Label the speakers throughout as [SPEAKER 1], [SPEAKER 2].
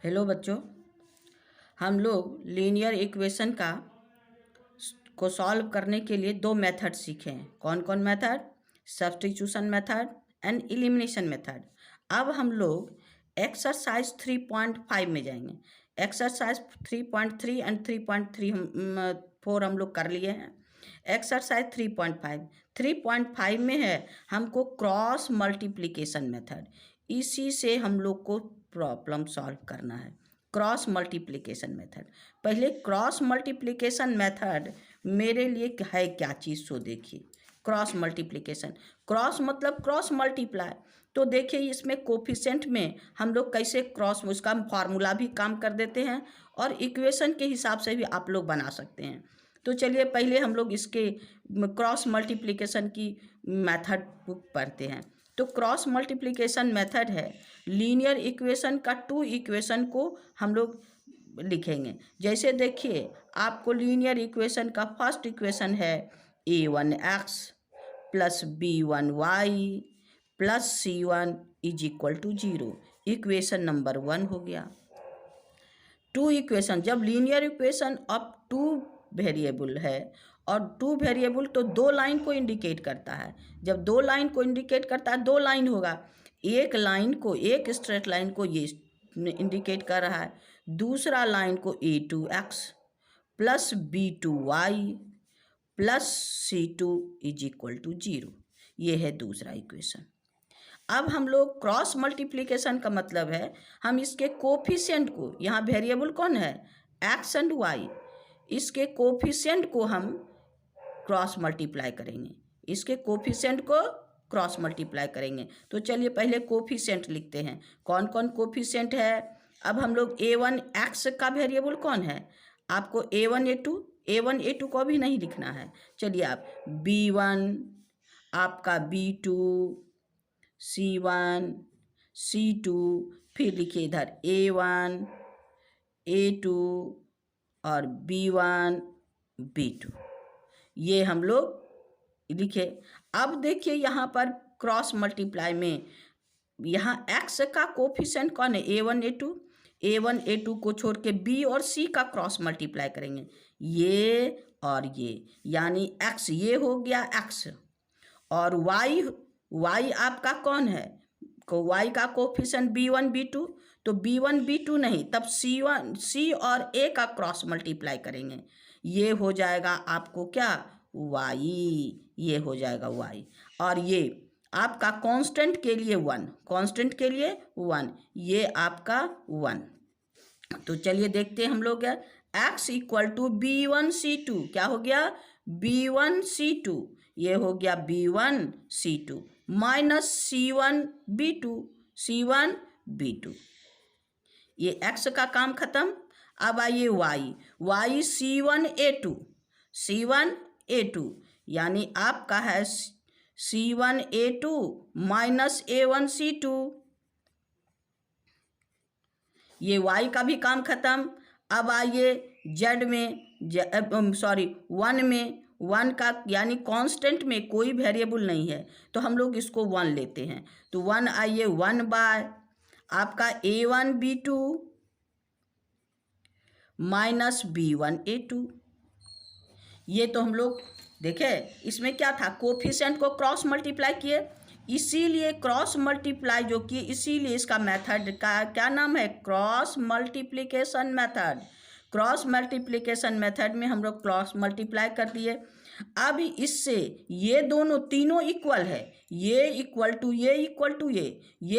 [SPEAKER 1] Hello बच्चों, हम लोग लीनियर इक्वेशन को सॉल्व करने के लिए दो मेथड सीखे हैं। कौन कौन method? Substitution method and elimination method. अब हम लोग एक्सरसाइज 3.5 में जाएंगे। एक्सरसाइज 3.3 एंड 3.4 हम लोग कर लिए हैं। एक्सरसाइज 3.5 में है हमको क्रॉस मल्टीप्लिकेशन मेथड। इसी से हम लोग को प्रॉब्लम सॉल्व करना है। Cross multiplication method. पहले क्रॉस मल्टीप्लिकेशन मेथड मेरे लिए है क्या चीज़, सो देखिए। क्रॉस मल्टीप्लिकेशन, क्रॉस मतलब क्रॉस मल्टीप्लाई। तो देखिए इसमें कोफिशिएंट में हम लोग कैसे क्रॉस, उसका फार्मूला भी काम कर देते हैं और इक्वेशन के हिसाब से भी आप लोग बना सकते हैं। तो चलिए पहले हम लोग इसके क्रॉस मल्टीप्लिकेशन की मेथड पढ़ते हैं। तो क्रॉस मल्टीप्लिकेशन मेथड है लीनियर इक्वेशन का टू इक्वेशन को हम लोग लिखेंगे। जैसे देखिए आपको लीनियर इक्वेशन का फर्स्ट इक्वेशन है a1x plus b1y plus c1 is equal to 0। Equation number 1 हो गया। टू इक्वेशन, जब लीनियर इक्वेशन अब टू वेरिएबल है और टू वेरिएबल तो दो लाइन को इंडिकेट करता है। जब दो लाइन को इंडिकेट करता है, दो लाइन होगा। एक लाइन को, एक स्ट्रेट लाइन को ये इंडिकेट कर रहा है, दूसरा लाइन को a2x plus b2y plus c2 is equal to 0। ये है दूसरा इक्वेशन। अब हम लोग क्रॉस मल्टीप्लिकेशन का मतलब है हम इसके कोफिशिएंट को, यहाँ वेरिएबल कौन है? x एंड y, इसके कोफिशिएंट को हम क्रॉस मल्टीप्लाई करेंगे। इसके कोफिशिएंट को क्रॉस मल्टीप्लाई करेंगे। तो चलिए पहले कोफिशिएंट लिखते हैं। कौन कौन कोफिशिएंट है? अब हम लोग a1x का वेरिएबल कौन है? आपको a1 a2 को भी नहीं लिखना है। चलिए आप b1, आपका b2, c1, c2, फिर लिखिए इधर a1, a2 और b1, b2। ये हम लोग लिखे। अब देखिए यहाँ पर क्रॉस मल्टीप्लाई में यहाँ x का कोफिशिएंट कौन है? a1 a2 को छोड़ के b और c का क्रॉस मल्टीप्लाई करेंगे, ये और ये, यानी x ये हो गया x, और y आपका कौन है? y का कोफिशिएंट b1 b2, तो b1 b2 नहीं, तब c और a का क्रॉस मल्टीप्लाई करेंगे, ये हो जाएगा आपको क्या? y, ये हो जाएगा y। और ये आपका कांस्टेंट के लिए 1, कांस्टेंट के लिए 1, ये आपका 1। तो चलिए देखते हैं हम लोग x इक्वल टू b1c2, क्या हो गया? b1c2, ये हो गया b1c2 माइनस c1 b2, ये x का काम खत्म। अब आइए y c1a2, यानी आपका है c1a2 माइनस a1c2, ये y का भी काम खत्म। अब आइए z में, 1 में, 1 का यानी कांस्टेंट में कोई वेरिएबल नहीं है तो हम लोग इसको 1 लेते हैं। तो 1 आइए 1 बाय आपका a1 b2 minus b1 a2। ये तो हम लोग देखे, इसमें क्या था? कोफिशिएंट को क्रॉस मल्टीप्लाई किए, इसीलिए क्रॉस मल्टीप्लाई जो किए, इसीलिए इसका मेथड का क्या नाम है? Cross multiplication method. Cross multiplication method में हम लोग क्रॉस मल्टीप्लाई कर दिए। अब इससे ये दोनों तीनों इक्वल है, ये इक्वल टू ये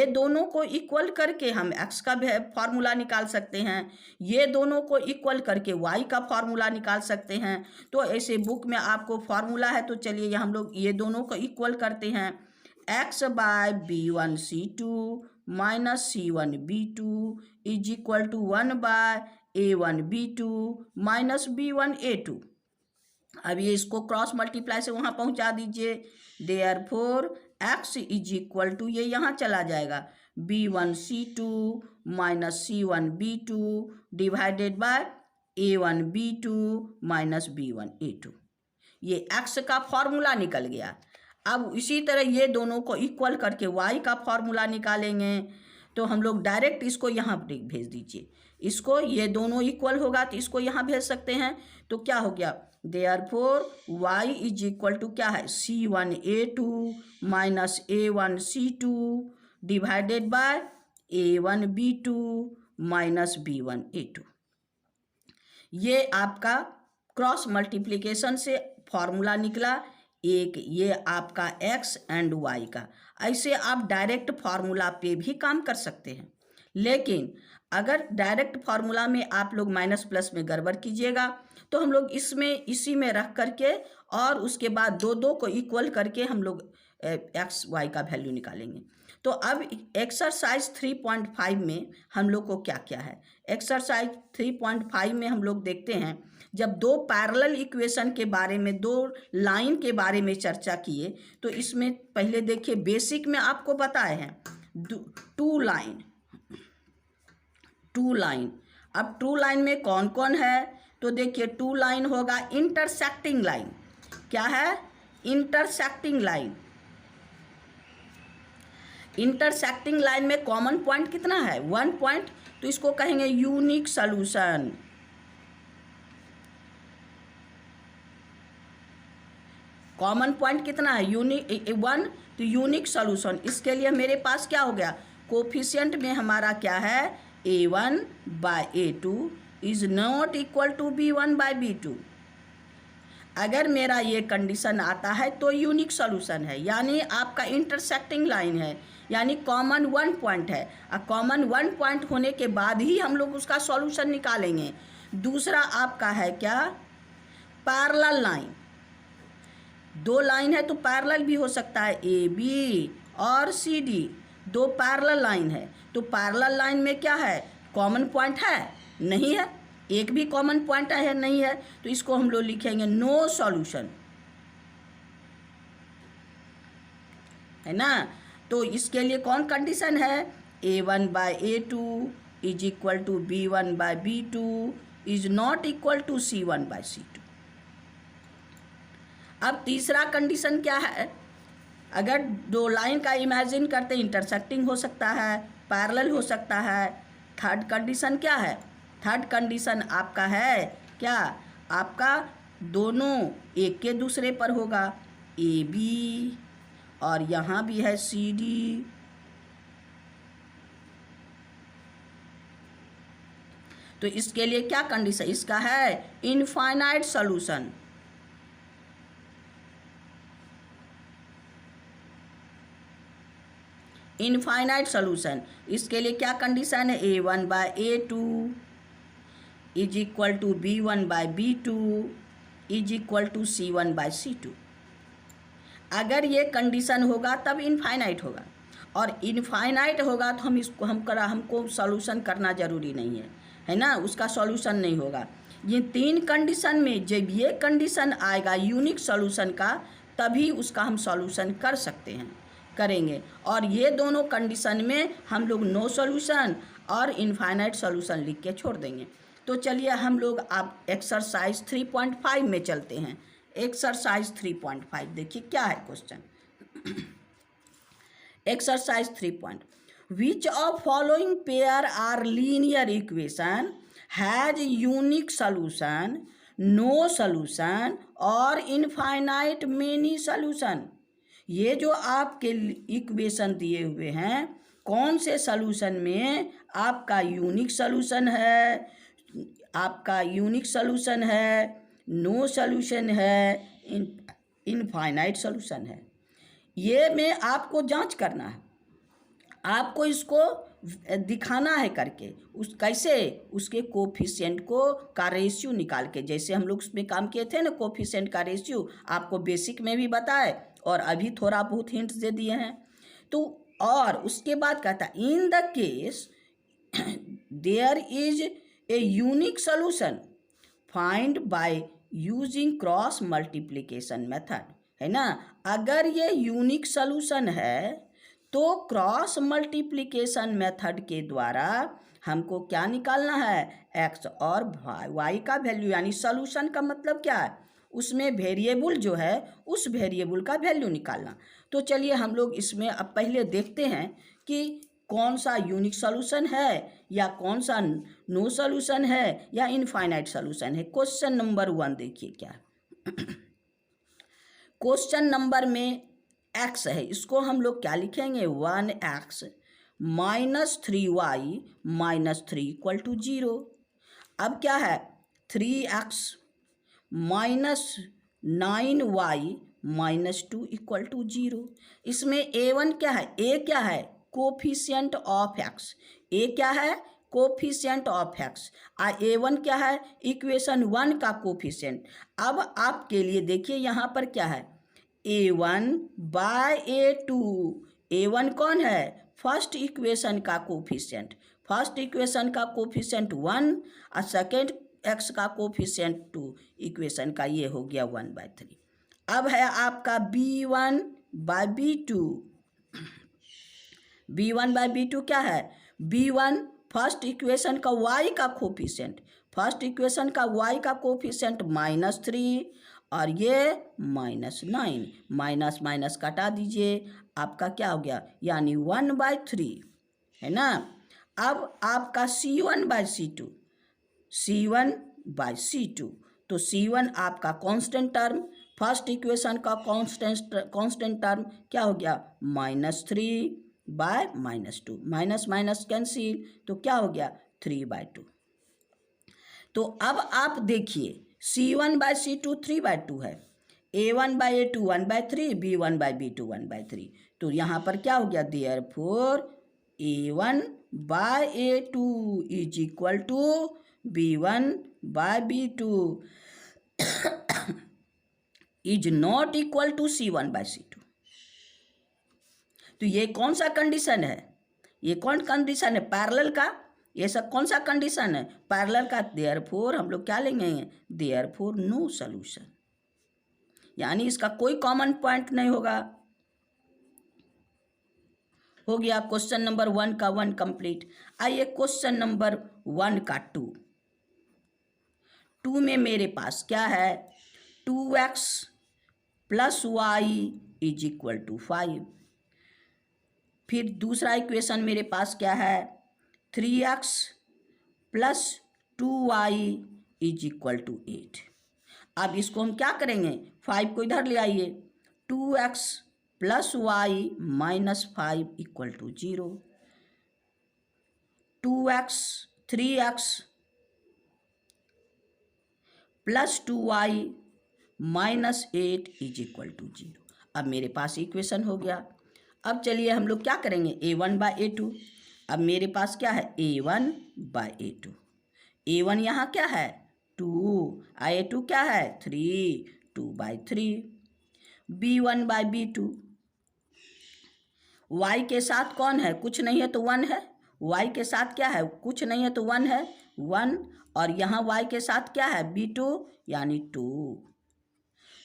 [SPEAKER 1] दोनों को इक्वल करके हम x का फार्मूला निकाल सकते हैं, ये दोनों को इक्वल करके y का फार्मूला निकाल सकते हैं। तो ऐसे बुक में आपको फार्मूला है, तो चलिए हम लोग ये दोनों को इक्वल करते हैं। x by b1c2 minus c1 b2 is equal to 1 by a1 b2 minus b1 a2। अब ये इसको क्रॉस मल्टीप्लाई से वहाँ पहुँचा दीजिए। Therefore x is equal to, ये यहाँ चला जाएगा, b1c2 minus c1 b2 divided by a1 b2 minus b1 a2। ये x का फॉर्मूला निकल गया। अब इसी तरह ये दोनों को इक्वल करके y का फॉर्मूला निकालेंगे। तो हम लोग डायरेक्ट इसको यहाँ भेज दीजिए, इसको, ये दोनों इक्वल होगा तो इसको यहाँ भेज सकते हैं। तो क्या हो गया, therefore y is equal to क्या है, C1A2 minus A1C2 divided by A1B2 minus B1A2। ये आपका क्रॉस मल्टीप्लिकेशन से फॉर्मूला निकला एक, ये आपका x एंड y का। ऐसे आप डायरेक्ट फार्मूला पे भी काम कर सकते हैं, लेकिन अगर डायरेक्ट फार्मूला में आप लोग माइनस प्लस में गड़बड़ कीजिएगा तो हम लोग इसी में रख करके और उसके बाद दो को इक्वल करके हम लोग एक्स वाई का वैल्यू निकालेंगे। तो अब एक्सरसाइज 3.5 में हम लोग को क्या क्या है, एक्सरसाइज 3.5 में हम लोग देखते हैं, जब दो पैरेलल इक्वेशन के बारे में, दो लाइन के बारे में चर्चा किए, तो इसमें पहले देखिए बेसिक में आपको बताए हैं टू लाइन। अब टू लाइन में कौन कौन है, तो देखिए टू लाइन होगा इंटरसेक्टिंग लाइन। क्या है, इंटरसेक्टिंग लाइन। इंटरसेक्टिंग लाइन में कॉमन पॉइंट कितना है, 1 पॉइंट, तो इसको कहेंगे यूनिक सॉल्यूशन। कॉमन पॉइंट कितना है, यूनिक 1, तो यूनिक सॉल्यूशन। इसके लिए मेरे पास क्या हो गया, कोफिशिएंट में हमारा क्या है, A1 by A2 is not equal to B1 by B2। अगर मेरा ये कंडीशन आता है तो यूनिक सॉल्यूशन है, यानी आपका इंटरसेक्टिंग लाइन है, यानी कॉमन 1 पॉइंट है। और कॉमन 1 पॉइंट होने के बाद ही हम लोग उसका सॉल्यूशन निकालेंगे। दूसरा आपका है क्या, पैरेलल लाइन। दो लाइन है तो पैरेलल भी हो सकता है, AB और CD, दो पैरेलल लाइन है। तो पैरेलल लाइन में क्या है, कॉमन पॉइंट है, नहीं है, एक भी कॉमन पॉइंट है नहीं है, तो इसको हम लोग लिखेंगे नो सॉल्यूशन, है ना। तो इसके लिए कौन कंडीशन है, A1 by A2 is equal to B1 by B2 is not equal to C1 by C2। अब तीसरा कंडीशन क्या है, अगर दो लाइन का इमेजिन करते, इंटरसेक्टिंग हो सकता है, पैरेलल हो सकता है। थर्ड कंडीशन क्या है, थर्ड कंडीशन आपका है क्या, आपका दोनों एक के दूसरे पर होगा, AB और यहाँ भी है CD। तो इसके लिए क्या कंडीशन, इसका है इनफाइनाइट सॉल्यूशन। इनफाइनाइट सॉल्यूशन, इसके लिए क्या कंडीशन है, A1 by A2 is equal to B1 by B2 is equal to C1 by C2। अगर ये कंडीशन होगा तब इनफाइनाइट होगा, और इनफाइनाइट होगा तो हमको सॉल्यूशन करना जरूरी नहीं है ना, उसका सॉल्यूशन नहीं होगा। ये तीन कंडीशन में जब ये कंडीशन आएगा यूनिक सॉल्यूशन का, तभी उसका हम सॉल्यूशन कर सकते हैं, करेंगे। और ये दोनों कंडीशन में हम लोग नो सॉल्यूशन और इनफाइनाइट सॉल्यूशन लिख के छोड़ देंगे। तो चलिए हम लोग अब एक्सरसाइज 3.5 में चलते हैं। एक्सरसाइज 3.5 देखिए क्या है question. Exercise 3. Which of following pair are linear equation has unique solution, no solution और infinite many solution? ये जो आपके इक्वेशन दिए हुए हैं, कौन से सॉल्यूशन में आपका यूनिक सॉल्यूशन है, आपका यूनिक सॉल्यूशन है, नो सॉल्यूशन है, इनफाइनाइट सॉल्यूशन है, ये में आपको जांच करना है। आपको इसको दिखाना है करके, उस कैसे, उसके कोफिशिएंट को का रेशियो निकाल के, जैसे हम लोग उसमें काम किए थे ना, कोफिशिएंट का रेशियो आपको बेसिक में भी बताए और अभी थोड़ा बहुत हिंट्स दे दिए हैं। तो और उसके बाद कहता है in the case there is a unique solution find by using cross multiplication method, है ना। अगर ये यूनिक सॉल्यूशन है तो क्रॉस मल्टीप्लिकेशन मेथड के द्वारा हमको क्या निकालना है, x और y का वैल्यू, यानी सॉल्यूशन का मतलब क्या है, उसमें वेरिएबल जो है उस वेरिएबल का वैल्यू निकालना। तो चलिए हम लोग इसमें अब पहले देखते हैं कि कौन सा यूनिक सॉल्यूशन है या कौन सा नो सॉल्यूशन है या इनफाइनाइट सॉल्यूशन है। क्वेश्चन नंबर 1 देखिए क्या है। क्वेश्चन नंबर में x है, इसको हम लोग क्या लिखेंगे 1x minus 3y minus 3 equal to 0। अब क्या है 3x minus 9y minus 2 equal to 0। इसमें a1 क्या है, a क्या है कोफिशिएंट ऑफ x, a क्या है कोफिशिएंट ऑफ x, a1 क्या है इक्वेशन 1 का कोफिशिएंट। अब आपके लिए देखिए यहाँ पर क्या है a1 बाय a2, a1 कौन है फर्स्ट इक्वेशन का कोफिशिएंट, फर्स्ट इक्वेशन का कोफिशिएंट 1 और सेकेंड x का कोफिशिएंट 2, इक्वेशन का ये हो गया 1/3। अब है आपका b1 by b2, b1 by b2 क्या है b1 फर्स्ट इक्वेशन का y का कोफिशिएंट, फर्स्ट इक्वेशन का y का कोफिशिएंट -3 और ये -9, माइनस माइनस कटा दीजिए आपका क्या हो गया यानी 1/3 है ना। अब आपका c1 by c2, c1 by c2, तो c1 आपका कांस्टेंट टर्म, फर्स्ट इक्वेशन का कांस्टेंट टर्म क्या हो गया -3 बाय -2, माइनस माइनस कैंसिल तो क्या हो गया 3/2। तो अब आप देखिए c1 बाय c2 3/2 है, a1 by a2 1/3, b1 by b2 1/3, तो यहाँ पर क्या हो गया therefore a1 by a2 is equal to b1 by b2 is not equal to c1 by c2। तो ये कौन सा कंडीशन है, ये कौन कंडीशन है पैरेलल का, ये सब कौन सा कंडीशन है पैरेलल का। देयरफॉर हम लोग क्या लेंगे देयरफॉर नो सॉल्यूशन, यानी इसका कोई कॉमन पॉइंट नहीं होगा। हो गया क्वेश्चन नंबर 1 का 1 कंप्लीट। आइए क्वेश्चन नंबर 1 का 2 में मेरे पास क्या है 2x plus y is equal to 5। फिर दूसरा इक्वेशन मेरे पास क्या है 3x plus 2y is equal to 8। अब इसको हम क्या करेंगे 5 को इधर ले आइए, 2x plus y minus 5 equal to 0, 2x 3x plus 2y minus 8 is equal to 0। अब मेरे पास इक्वेशन हो गया। अब चलिए हम लोग क्या करेंगे a1 बाय a2। अब मेरे पास क्या है a1 बाय a2, a1 यहाँ क्या है 2, a2 क्या है 3, 2/3, b1 बाय b2, y के साथ कौन है कुछ नहीं है तो 1 है, y के साथ क्या है कुछ नहीं है तो 1 है 1, और यहाँ y के साथ क्या है b2 यानी 2,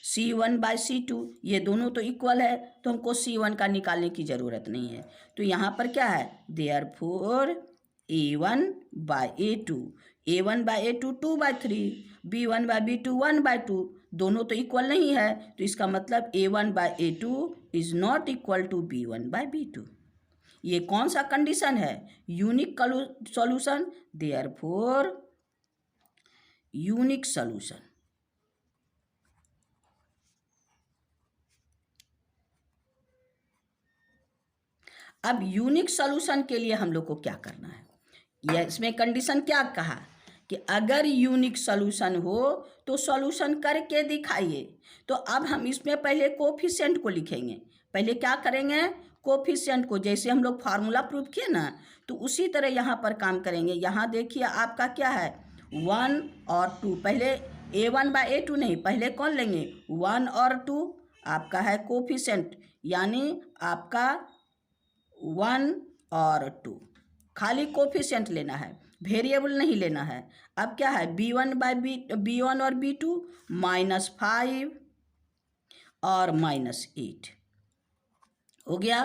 [SPEAKER 1] c1 बाय c2 ये दोनों तो इक्वल है तो हमको c1 का निकालने की ज़रूरत नहीं है। तो यहाँ पर क्या है therefore a1 by a2, a1 by a2 2/3, b1 by b2 1/2, दोनों तो इक्वल नहीं है तो इसका मतलब a1 by a2 is not equal to b1 by b2। ये कौन सा कंडीशन है unique solution, therefore unique solution. अब यूनिक सॉल्यूशन के लिए हम लोग को क्या करना है, यह इसमें कंडीशन क्या कहा कि अगर यूनिक सॉल्यूशन हो तो सॉल्यूशन करके दिखाइए। तो अब हम इसमें पहले कोफिशिएंट को लिखेंगे, पहले क्या करेंगे कोफिशिएंट को, जैसे हम लोग फार्मूला प्रूफ किए ना तो उसी तरह यहाँ पर काम करेंगे। यहाँ देखिए आपका क्या है 1 और 2, पहले a1 बाय a2 नहीं, पहले कौन लेंगे 1 और 2 आपका है कोफिशिएंट, यानी आपका 1 और 2 खाली कोफिशिएंट लेना है, वेरिएबल नहीं लेना है। अब क्या है b1 और b2 -5 और -8 हो गया।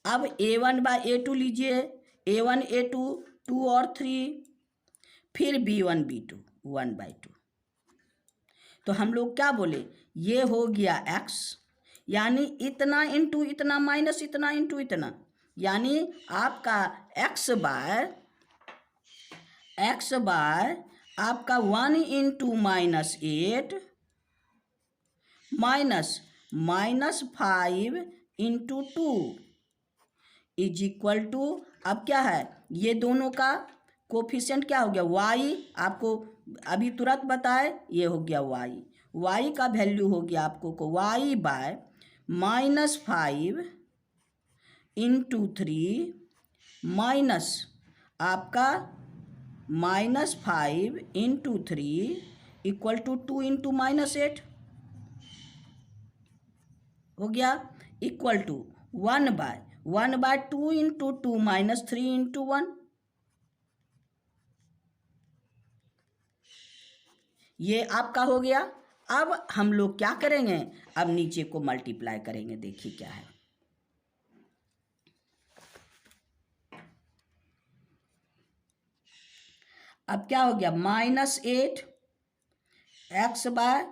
[SPEAKER 1] अब a1 बाय a2 लीजिए, a1 a2 2 और 3, फिर b1 b2 1/2। तो हम लोग क्या बोले ये हो गया x, यानी इतना इंटू इतना माइनस इतना इंटू इतना, यानी आपका x बाय आपका 1 into -8 -5 into 2 is equal to, अब क्या है, ये दोनों का कोफिशिएंट क्या हो गया, y, आपको अभी तुरंत बताए, ये हो गया y का वैल्यू हो गया आपको को y बाय -5 इंटू 3 माइनस आपका -5 इंटू 3 इक्वल टू 2 इंटू -8 हो गया, equal to 1 by 2 into 2 -3 into 1, ये आपका हो गया। अब हम लोग क्या करेंगे, अब नीचे को मल्टीप्लाई करेंगे, देखिए क्या है। अब क्या हो गया, -8 x by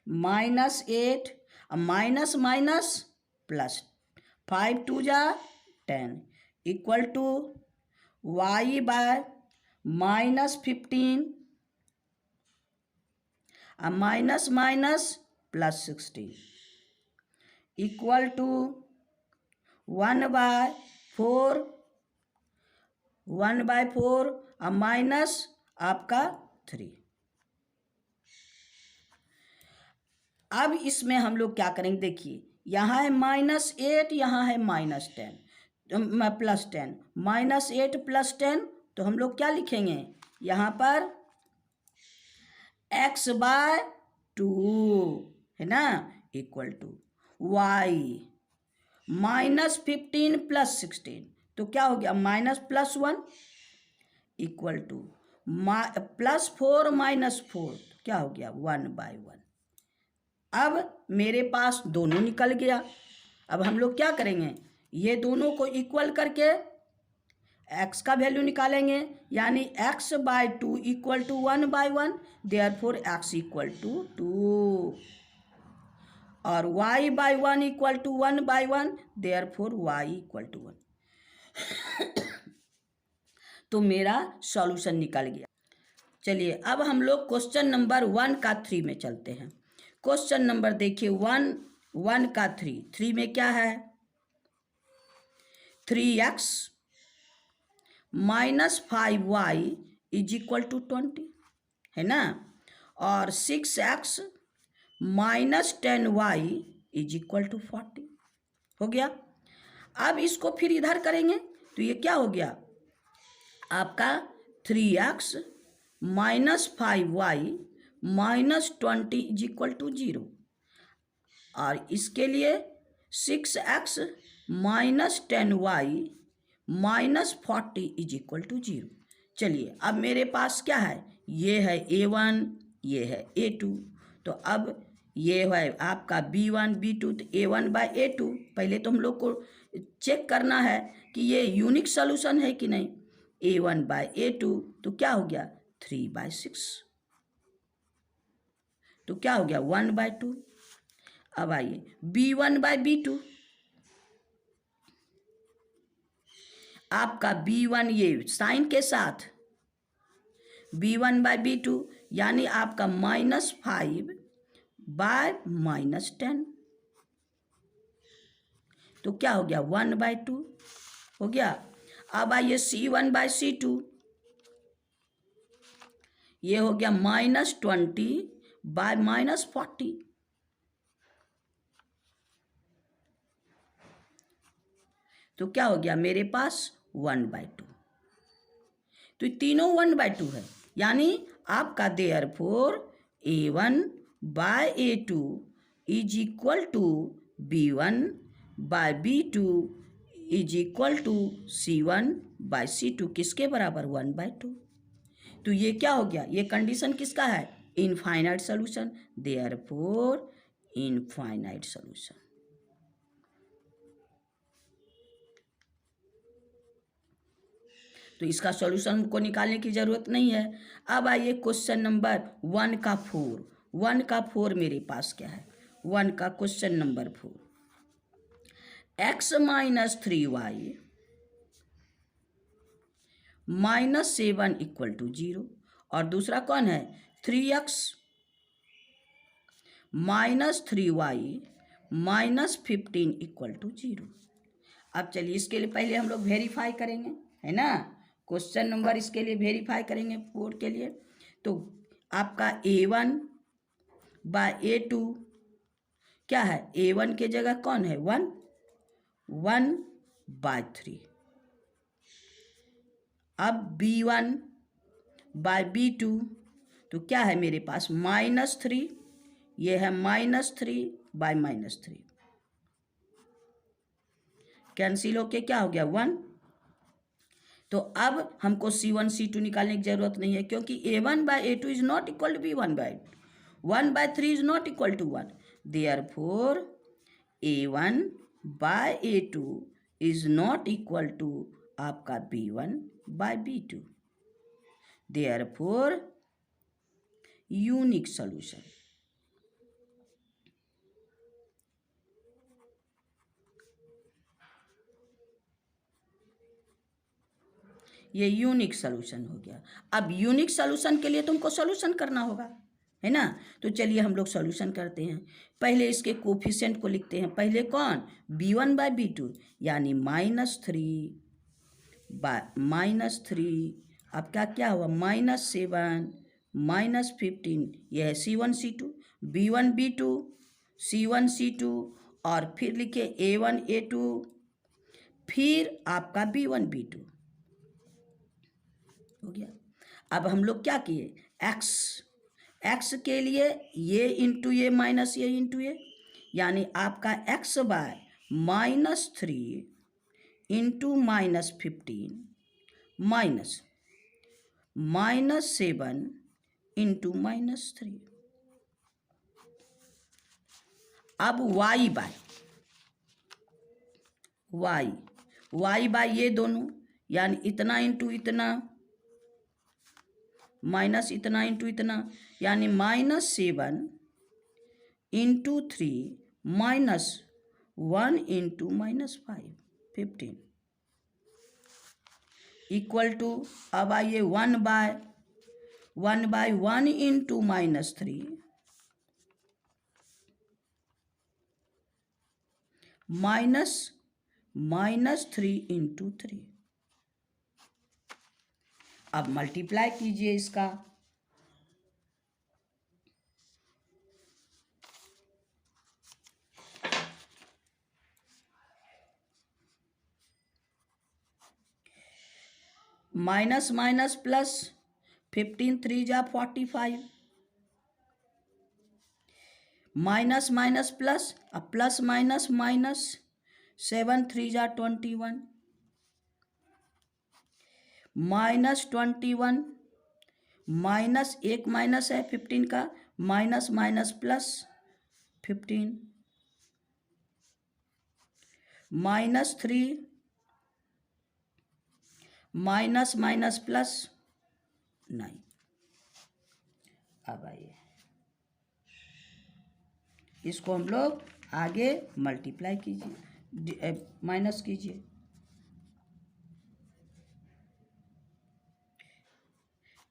[SPEAKER 1] -8 minus minus plus 5 2 जा 10 equal to y by -15 minus minus plus 16 equal to 1/4 minus आपका 3। अब इसमें हम लोग क्या करेंगे, देखिए यहाँ है -8, यहाँ है -10 +10, -8 + 10, तो हम लोग क्या लिखेंगे यहाँ पर x/2 है ना, इक्वल टू y -15 + 16, तो क्या हो गया -+1 इक्वल टू +4 -4, क्या हो गया 1/1। अब मेरे पास दोनों निकल गया। अब हम लोग क्या करेंगे, ये दोनों को इक्वल करके x का वैल्यू निकालेंगे, यानी x/2 equal to 1/1, therefore x equal to 2, और y/1 equal to 1/1, therefore y equal to 1। तो मेरा सॉल्यूशन निकल गया। चलिए अब हम लोग क्वेश्चन नंबर 1 का 3 में चलते हैं। क्वेश्चन नंबर देखिए 1 का 3 में क्या है, 3x -5y is equal to 20 है ना, और 6x -10y is equal to 40 हो गया। अब इसको फिर इधर करेंगे तो ये क्या हो गया आपका 3x -5y -20 is equal to 0, और इसके लिए 6x -10y -40 is equal to 0। चलिए अब मेरे पास क्या है, ये है a1, ये है a2, तो अब ये है आपका b1 b2, तो a1/a2 पहले तो हम लोग को चेक करना है कि ये यूनिक सॉल्यूशन है कि नहीं। a1/a2 तो क्या हो गया 3/6, तो क्या हो गया 1/2। अब आइए b1/b2, आपका b1 ये साइन के साथ b1/b2, यानी आपका -5 बाय -10, तो क्या हो गया 1/2 हो गया। अब आइए c1/c2, ये हो गया -20 बाय -40, तो क्या हो गया मेरे पास 1/2, तो तीनों 1/2 है, यानी आपका therefore a1/a2 is equal to b1/b2 is equal to c1/c2, किसके बराबर 1/2। तो ये क्या हो गया, ये कंडीशन किसका है, infinite solution, therefore infinite solution. तो इसका सॉल्यूशन को निकालने की ज़रूरत नहीं है। अब आइए क्वेश्चन नंबर 1 का 4 मेरे पास क्या है, 1 का question number 4, x minus 3y minus 7 equal to 0। और दूसरा कौन है? 3x minus 3y minus 15 equal to 0। अब चलिए इसके लिए पहले हम लोग वेरीफाई करेंगे, है ना। क्वेश्चन नंबर इसके लिए वेरीफाई करेंगे 4 के लिए। तो आपका a1 बाय a2 क्या है? a1 के जगह कौन है? 1/3। अब b1 बाय b2 तो क्या है मेरे पास? -3, ये है -3 बाय -3, कैंसिल होके क्या हो गया? 1। तो अब हमको C1 C2 निकालने की जरूरत नहीं है, क्योंकि a1 by a2 is not equal to b1 by 1/3 is not equal to 1। Therefore a1 by a2 is not equal to आपका b1 by b2। Therefore unique solution. ये यूनिक सॉल्यूशन हो गया। अब यूनिक सॉल्यूशन के लिए तुमको solution करना होगा, है ना। तो चलिए हम लोग सॉल्यूशन करते हैं। पहले इसके कोफिशिएंट को लिखते हैं। पहले कौन? b1 बाय b2, यानी -3 अब क्या हुआ? -7 -15, यह है C1 C2, b1 b2 C1 C2, और फिर लिखे a1 a2, फिर आपका b1 b2 हो गया। अब हम लोग क्या किए? x के लिए ये इंटू ये माइनस ये इंटू ये, यानी आपका x by -3 into -15 minus -7 into -3। अब y बाय ये दोनों, यानी इतना इंटू इतना माइनस इतना इंटू इतना, यानी -7 इंटू 3 -1 इंटू -5 15 इक्वल टू, अब आइए 1/1 इंटू -3 -3 इंटू 3। अब मल्टीप्लाई कीजिए इसका। माइनस माइनस प्लस 15 3 जा 45, माइनस माइनस प्लस, अब प्लस माइनस माइनस 7 3 जा 21, -21 माइनस एक माइनस है 15 का, minus minus plus 15 -3 minus minus plus 9। अब आइए इसको हम लोग आगे मल्टीप्लाई कीजिए, माइनस कीजिए।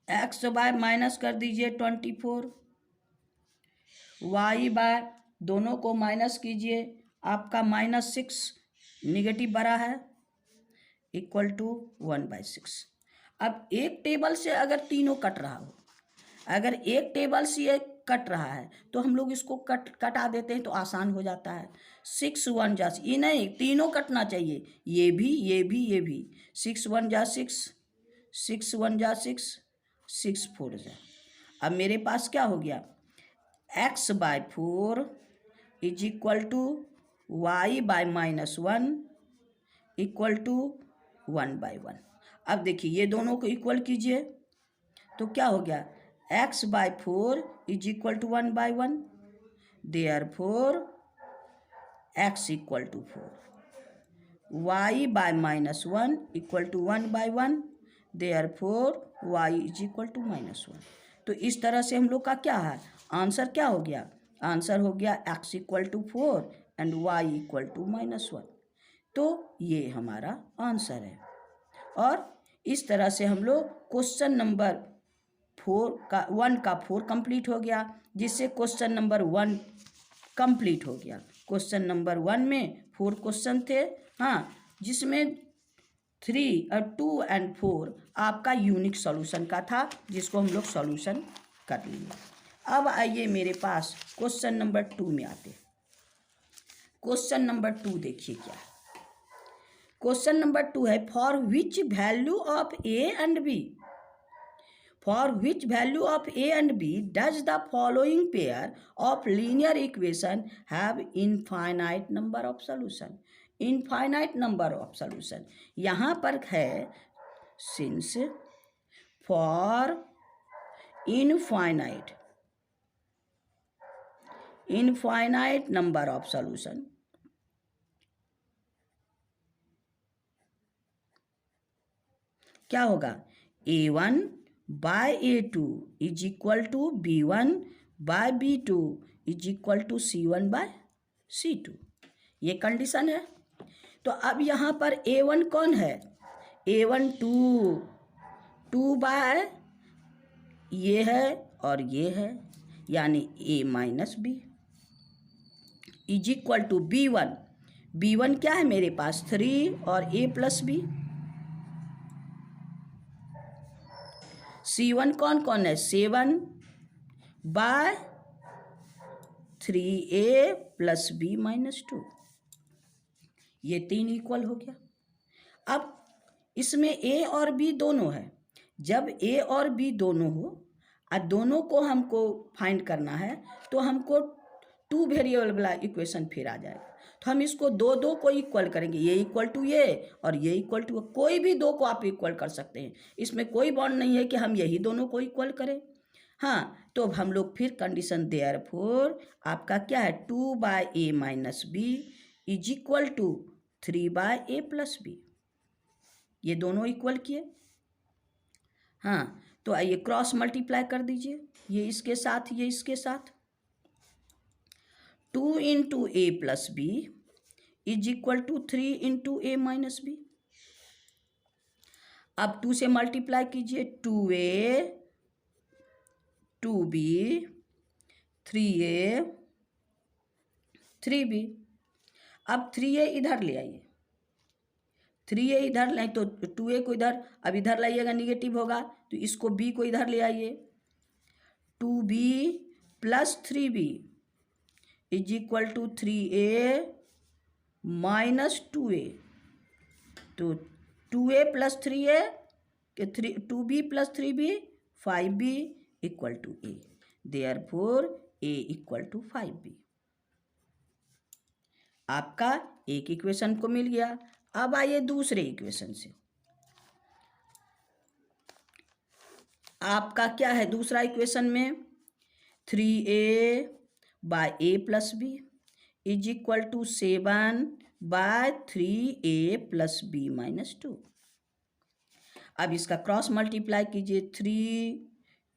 [SPEAKER 1] x बाय माइनस कर दीजिए 24, y बाय दोनों को माइनस कीजिए, आपका -6 निगेटिव बड़ा है इक्वल टू 1/6। अब एक टेबल से अगर तीनों कट रहा हो, अगर एक टेबल से ये कट रहा है तो हम लोग इसको कटा देते हैं तो आसान हो जाता है। 6 1 जा, ये नहीं तीनों कटना चाहिए, ये भी ये भी ये भी। 6 1 जा 6, 6 1 जा 6, 6 4 जा। अब मेरे पास क्या हो गया? x by 4 is equal to y by -1 equal to 1/1। अब देखिए ये दोनों को इक्वल कीजिए तो क्या हो गया? x by 4 is equal to 1/1, therefore x equal to 4, y by -1 equal to 1/1, therefore y is equal to -1। तो इस तरह से हम लोग का क्या है? आंसर क्या हो गया? आंसर हो गया x equal to 4 and y equal to -1। तो ये हमारा आंसर है। और इस तरह से हम लोग क्वेश्चन नंबर 1 का 4 कंप्लीट हो गया, जिससे क्वेश्चन नंबर 1 कंप्लीट हो गया। क्वेश्चन नंबर 1 में 4 क्वेश्चन थे, हाँ, जिसमें 3 और 2 और 4 आपका यूनिक सॉल्यूशन का था, जिसको हम लोग सॉल्यूशन कर लिए। अब आइए मेरे पास क्वेश्चन नंबर 2 में आते। क्वेश्चन नंबर 2 देखिए क्या है। क्वेश्चन नंबर 2 है, for which value of a and b, for which value of a and b does the following pair of linear equation have infinite number of solution. Infinite number of solution यहाँ पर है, since for infinite number of solution, क्या होगा, A1 by A2 is equal to B1 by B2 is equal to C1 by C2। ये condition है। तो अब यहाँ पर A1 कौन है, A1 2 बाय ये है और ये है, यानी A minus B is equal to B1 क्या है मेरे पास 3 और A प्लस B। C1 कौन कौन है 7 by 3A plus B minus 2, ये 3 इक्वल हो गया। अब इसमें A और B दोनों है, जब A और B दोनों हो और दोनों को हमको फाइंड करना है, तो हमको 2 वेरिएबल वाला इक्वेशन फिर आ जाएगा। तो हम इसको दो को इक्वल करेंगे, ये इक्वल टू ये और ये इक्वल टू, कोई भी 2 को आप इक्वल कर सकते हैं, इसमें कोई बॉन्ड नहीं है कि हम यही दोनों को इक्वल करें। हाँ, तो हम लोग फिर कंडीशन देयरफॉर आपका क्या है 2 by A minus B is equal to 3 by A plus B, ये दोनों इक्वल किए। हाँ, तो आइए क्रॉस मल्टीप्लाई कर दीजिए, ये इसके साथ ये इसके साथ, 2 into A plus B is equal to 3 into A minus B। अब 2 से मल्टीप्लाई कीजिए, 2A 2B 3A 3B। अब 3A इधर ले आइए, 3A इधर लाए तो 2A को इधर, अब इधर लाइएगा निगेटिव होगा, तो इसको B को इधर ले आइए, 2B plus 3B is equal to 3A minus 2A। तो 2A प्लस 3A के 2B plus 3B 5B equal to A, therefore A equal to 5B। आपका एक इक्वेशन को मिल गया। अब आइए दूसरे इक्वेशन से, आपका क्या है दूसरा इक्वेशन में 3A by A plus B is equal to 7 by 3A plus B minus 2। अब इसका क्रॉस मल्टीप्लाई कीजिए,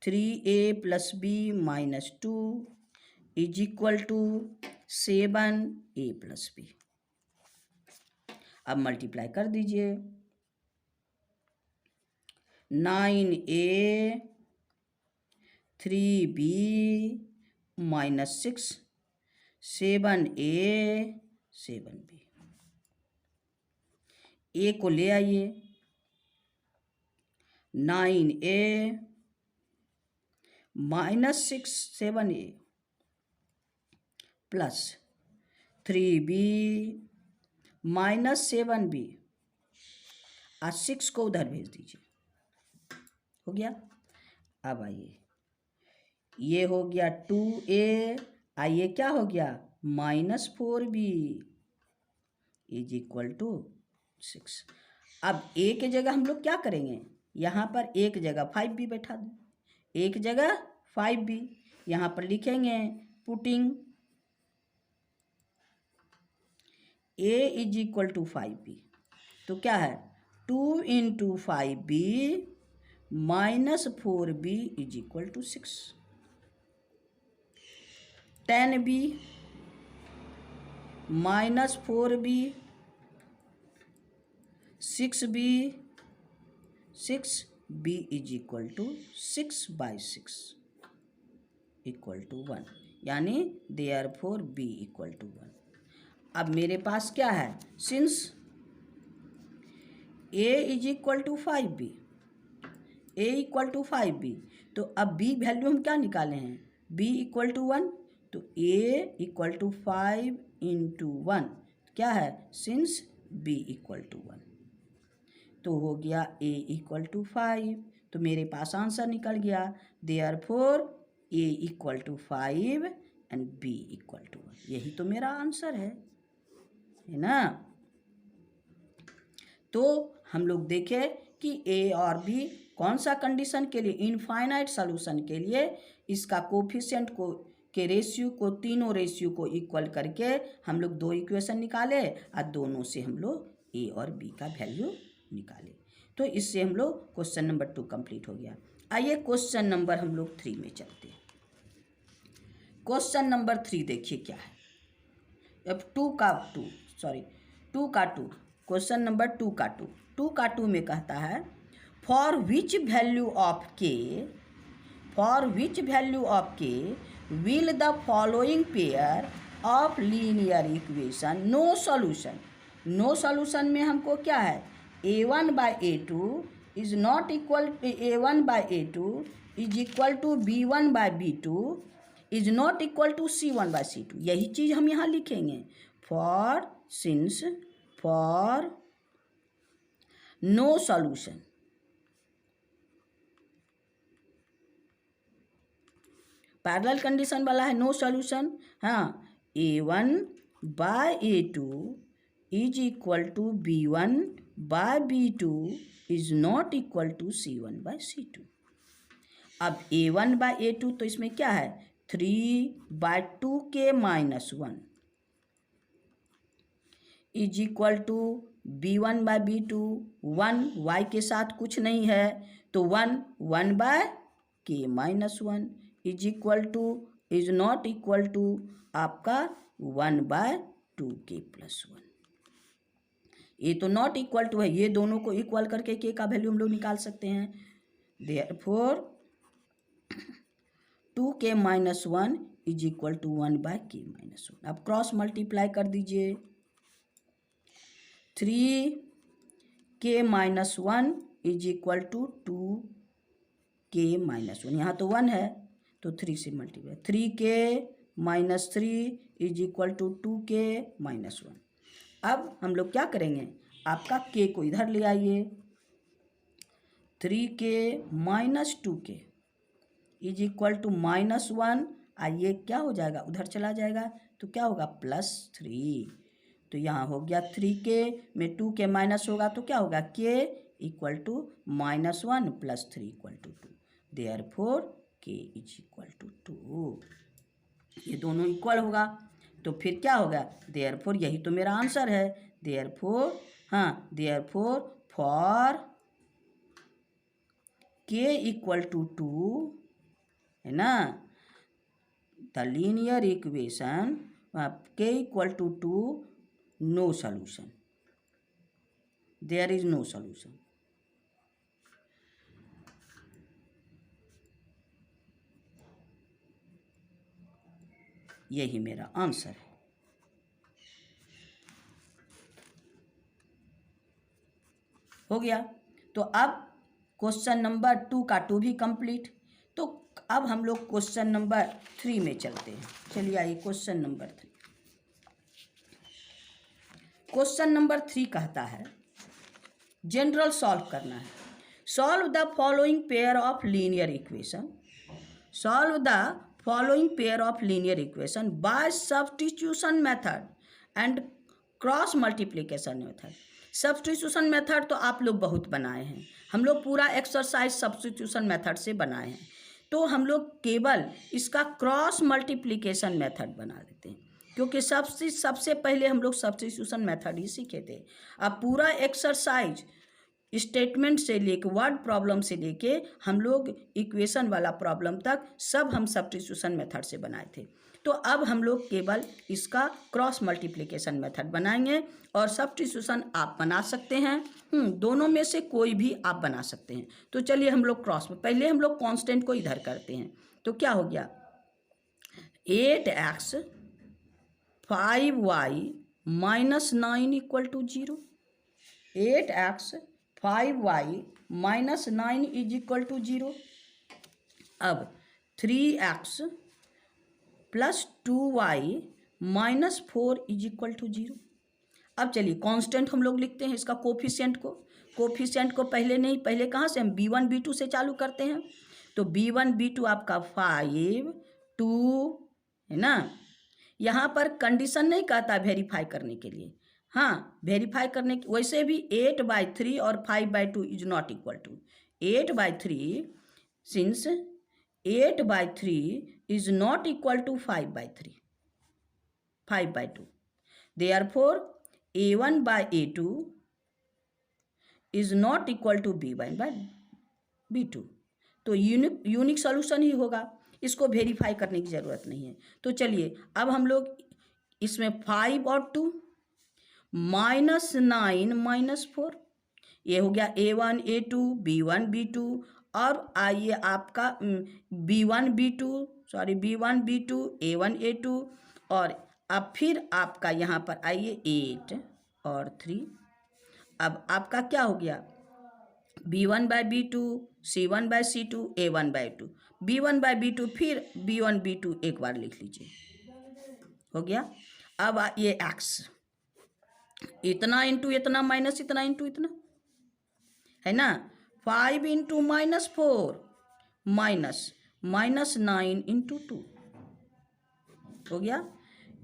[SPEAKER 1] 3A plus B minus 2 is equal to 7A plus B। अब मल्टीप्लाई कर दीजिए, 9A 3B minus 6 7A 7B। A को ले आइए, 9A minus 6 7A plus 3B minus 7B, और 6 को उधर भेज दीजिए, हो गया। अब आइए, ये हो गया 2A, आइए क्या हो गया minus 4B is equal to 6। अब A के जगह हम लोग क्या करेंगे, यहाँ पर एक जगह 5B बैठा दें, एक जगह 5B यहाँ पर लिखेंगे, putting A is equal to 5B, तो क्या है 2 into 5B minus 4B is equal to 6। 10B minus 4B 6b is equal to 6/6 equal to 1, यानी देयरफॉर b इक्वल टू 1। अब मेरे पास क्या है, since a is equal to 5b, a equal to 5b, तो अब b वैल्यू हम क्या निकाले हैं, b इक्वल टू 1, तो a इक्वल टू 5 इंटू 1 क्या है, सिंस b इक्वल टू 1, तो हो गया a इक्वल टू 5, तो मेरे पास आंसर निकल गया, therefore a equal to 5 and b equal to 1। यही तो मेरा आंसर है ना। तो हम लोग देखें कि a और b कौन सा कंडीशन के लिए, इनफाइनाइट सॉल्यूशन के लिए इसका कोफिशिएंट को के रेशियो को, तीनों रेशियो को इक्वल करके हम लोग दो इक्वेशन निकाले और दोनों से हम लोग a और b का वैल्यू निकाले। तो इससे हम लोग क्वेश्चन नंबर 2 कंप्लीट हो गया। आइए क्वेश्चन नंबर हम लोग 3 में चलते हैं। क्वेश्चन नंबर 3 देखिए क्या है, अब 2 का 2, क्वेश्चन नंबर 2 का 2 में कहता है, for which value of k will the following pair of linear equation no solution में हमको क्या है, a1/a2 is not equal, a1/a2 is equal to b1/b2 is not equal to c1/c2। यही चीज हम यहाँ लिखेंगे, for no solution, parallel condition वाला है, नो सॉल्यूशन, हाँ, a1/a2 is equal to b1/b2 is not equal to c1/c2। अब a1/a2 तो इसमें क्या है, 3/2k - 1 is equal to b1/b2, 1 y के साथ कुछ नहीं है तो 1/k - 1 is equal to, is not equal to आपका 1/2k + 1। ये तो नॉट इक्वल टू है, ये दोनों को इक्वल करके k का वैल्यू हम लोग निकाल सकते हैं, therefore 2k - 1 is equal to 1/k - 1। अब क्रॉस मल्टीप्लाई कर दीजिए, 3k - 1 is equal to 2k - 1, यहाँ तो 1 है तो 3 से multiply, 3k - 3 is equal to 2k - 1। अब हम लोग क्या करेंगे, आपका k को इधर ले आइए, 3k - 2k is equal to -1, आइए क्या हो जाएगा, उधर चला जाएगा तो क्या होगा, +3, तो यहाँ हो गया 3k में 2k माइनस होगा तो क्या होगा, k equal to -1 + 3 equal to 2, therefore k is equal to 2। ये दोनों इक्वल होगा तो फिर क्या होगा, देयरफॉर यही तो मेरा आंसर है, therefore for k equal to 2 है ना, the linear equation k equal to 2, no solution, there is no solution. यही मेरा आंसर है। हो गया, तो अब क्वेश्चन नंबर 2 का 2 भी कंप्लीट। तो अब हम लोग क्वेश्चन नंबर 3 में चलते हैं। चलिए आइए क्वेश्चन नंबर 3। क्वेश्चन नंबर 3 कहता है, जनरल सॉल्व करना है, solve the following pair of linear equation, solve the following pair of linear equation by substitution method and cross multiplication method. Substitution method तो आप लोग बहुत बनाए हैं, हम लोग पूरा एक्सरसाइज सब्स्टिट्यूशन मेथड से बनाए हैं, तो हम लोग केवल इसका क्रॉस मल्टीप्लिकेशन मेथड बना देते हैं, क्योंकि सबसे पहले हम लोग सब्स्टिट्यूशन मेथड ही सीखे थे। अब पूरा एक्सरसाइज स्टेटमेंट से लेके वर्ड प्रॉब्लम से लेके हम लोग इक्वेशन वाला प्रॉब्लम तक सब हम सब्स्टिट्यूशन मेथड से बनाए थे। तो अब हम लोग केवल इसका क्रॉस मल्टीप्लिकेशन मेथड बनाएंगे और सब्स्टिट्यूशन आप बना सकते हैं, दोनों में से कोई भी आप बना सकते हैं। तो चलिए हम लोग क्रॉस में, पहले हम लोग कांस्टेंट को इधर करते हैं। तो क्या हो गया, 8x 5y minus 9 equal to 0। 8x 5y minus 9 is equal to 0। अब 3x plus 2y minus 4 is equal to 0। अब चलिए कांस्टेंट हम लोग लिखते हैं इसका कोफिशिएंट को पहले कहाँ से हम b1 b2 से चालू करते हैं। तो b1 b2 आपका 5 2 है ना। यहाँ पर कंडीशन नहीं कहता वेरीफाई करने के लिए, हाँ वेरीफाई करने के वैसे भी 8/3 और 5/2 is not equal to 8/3 since 8/3 is not equal to 5/3 5/2 therefore a1 by a2 is not equal to b1 by b2। तो यूनिक सॉल्यूशन ही होगा, इसको वेरीफाई करने की ज़रूरत नहीं है। तो चलिए अब हम लोग इसमें 5 और 2 -9 -4 ये हो गया a1 a2 b1 b2। और आइए आपका b1 b2 a1 a2 और अब फिर आपका यहाँ पर आइए 8 और 3। अब आपका क्या हो गया b1 by b2 c1 by c2 a1 by 2 b1 by b2 फिर b1 b2 एक बार लिख लीजिए, हो गया। अब ये x इतना इंटू इतना माइनस इतना इंटू इतना है ना, 5 इंटू -4 -9 इंटू 2 हो गया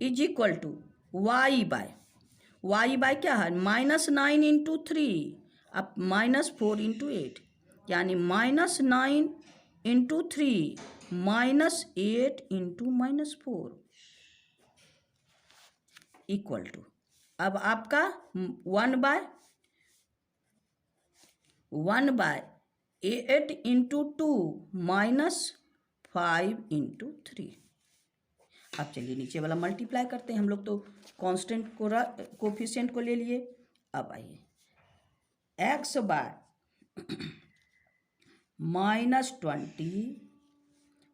[SPEAKER 1] is equal to y by क्या है -9 इंटू 3 अब -4 इंटू 8 यानी -9 इंटू 3 -8 इंटू -4 इक्वल टू अब आपका 1/8 इंटू 2 -5 इंटू 3। अब चलिए नीचे वाला मल्टीप्लाई करते हैं हम लोग, तो कांस्टेंट को कोफिशिएंट को ले लिए। अब आइए x बाय -20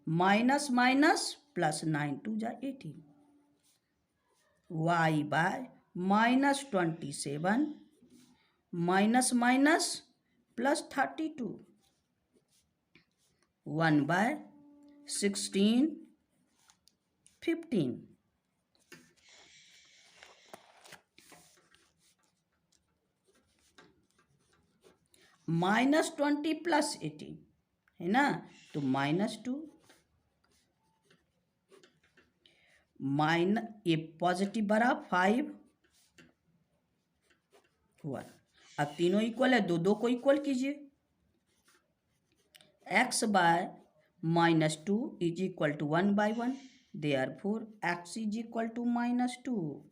[SPEAKER 1] माइनस प्लस 9 2 जा 18 y by -27 minus plus 32 1/16 15 -20 plus 18 है ना, तो -2 ये पॉजिटिव बड़ा 5 1। अब तीनों इक्वल है, दो को इक्वल कीजिए। x by -2 is equal to 1/1 therefore x is equal to -2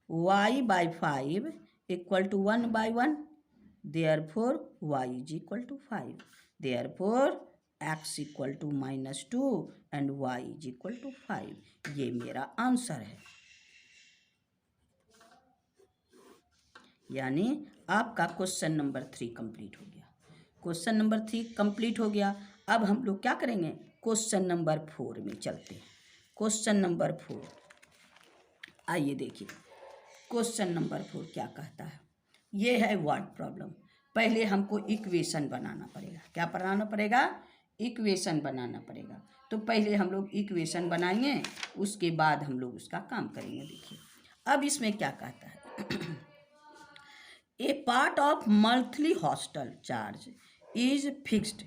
[SPEAKER 1] y by 5 equal to 1/1 therefore y is equal to 5 therefore x equal to -2 and y is equal to 5। ये मेरा answer है। यानी आपका question number 3 complete हो गया। Question number 3 complete हो गया। अब हम लोग क्या करेंगे, क्वेश्चन नंबर 4 में चलते हैं। क्वेश्चन नंबर 4 आइए देखिए क्वेश्चन नंबर 4 क्या कहता है। ये है वर्ड प्रॉब्लम। पहले हमको इक्वेशन बनाना पड़ेगा। क्या बनाना पड़ेगा, इक्वेशन बनाना पड़ेगा। तो पहले हम लोग इक्वेशन बनाएंगे, उसके बाद हम लोग उसका काम करेंगे। देखिए अब इसमें क्या कहता है, A part of monthly hostel charge is fixed,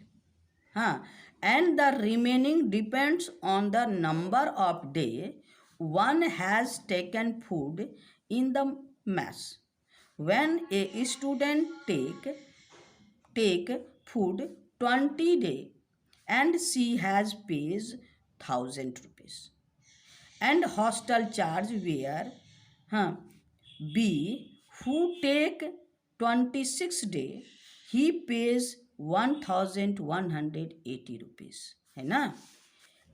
[SPEAKER 1] and the remaining depends on the number of day one has taken food in the mess. When a student take food 20 day and she has pays 1000 rupees, and hostel charge where B who take 26 day he pays 1180 rupees, है ना,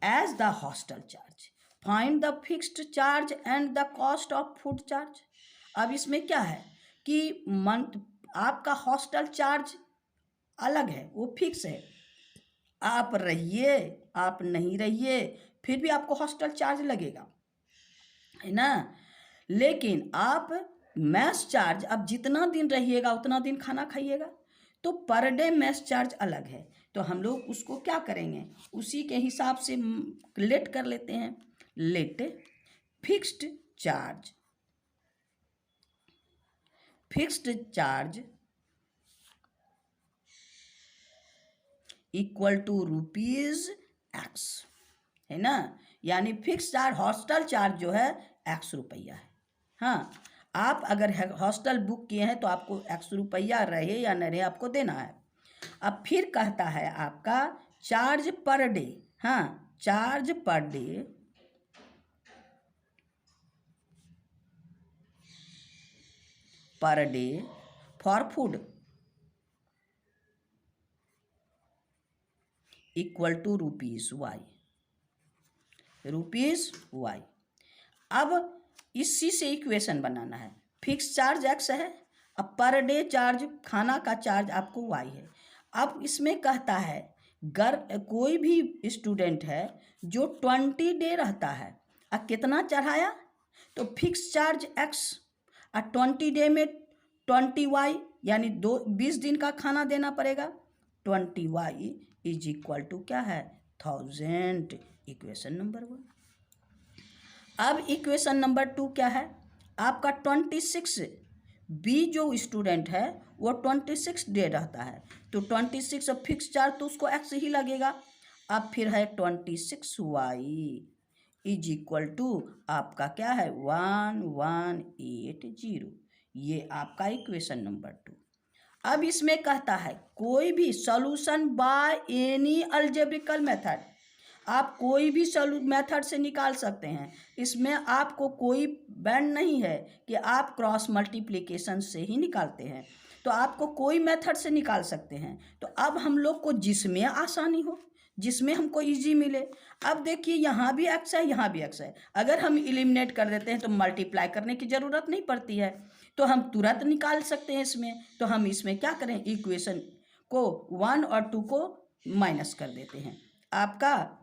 [SPEAKER 1] as the hostel charge. Find the fixed charge and the cost of food charge. अब इसमें क्या है कि month आपका hostel charge अलग है, वो फिक्स है। आप रहिए आप नहीं रहिए फिर भी आपको हॉस्टल चार्ज लगेगा, है ना। लेकिन आप मेस चार्ज, अब जितना दिन रहिएगा उतना दिन खाना खाइएगा, तो पर डे मेस चार्ज अलग है। तो हम लोग उसको क्या करेंगे, उसी के हिसाब से लेट कर लेते हैं। Let fixed charge, fixed charge equal to rupees x, है ना। यानी फिक्स चार्ज, हॉस्टल चार्ज जो है एक्स रुपया है। हाँ, आप अगर हॉस्टल बुक किए हैं तो आपको एक्स रुपया रहे या न रहे आपको देना है। अब फिर कहता है आपका चार्ज पर डे, हाँ, charge per day for food equal to rupees y, rupees y. अब इसी से इक्वेशन बनाना है। फिक्स चार्ज एक्स है, अब पर डे चार्ज, खाना का चार्ज आपको वाई है। अब इसमें कहता है कोई भी स्टूडेंट है जो 20 डे रहता है, अब कितना चढ़ाया, तो फिक्स चार्ज एक्स और 20 डे में 20 वाई, यानी 20 दिन का खाना देना पड़ेगा। 20 वाई इज इक्वल टू क्या है, 1000, इक्वेशन नंबर 1। अब इक्वेशन नंबर 2 क्या है, आपका 26 बी जो स्टूडेंट है वो 26 डे रहता है, तो 26 फिक्स चार्ज तो उसको एक्स ही लगेगा। अब फिर है 26 वाई इज इक्वल टू आपका क्या है 1180, ये आपका इक्वेशन नंबर 2। अब इसमें कहता है कोई भी सॉल्यूशन बाय एनी अलजेब्रिकल मेथड, आप कोई भी मेथड से निकाल सकते हैं। इसमें आपको कोई बैंड नहीं है कि आप क्रॉस मल्टीप्लिकेशन से ही निकालते हैं, तो आपको कोई मेथड से निकाल सकते हैं। तो अब हम लोग को जिसमें आसानी हो, जिसमें हमको इजी मिले। अब देखिए यहाँ भी एक्स है, यहाँ भी एक्स है, अगर हम इलिमिनेट कर देते हैं तो मल्टीप्लाई करने की ज़रूरत नहीं पड़ती है, तो हम तुरंत निकाल सकते हैं इसमें। तो हम इसमें क्या करें, इक्वेशन को 1 और 2 को माइनस कर देते हैं। आपका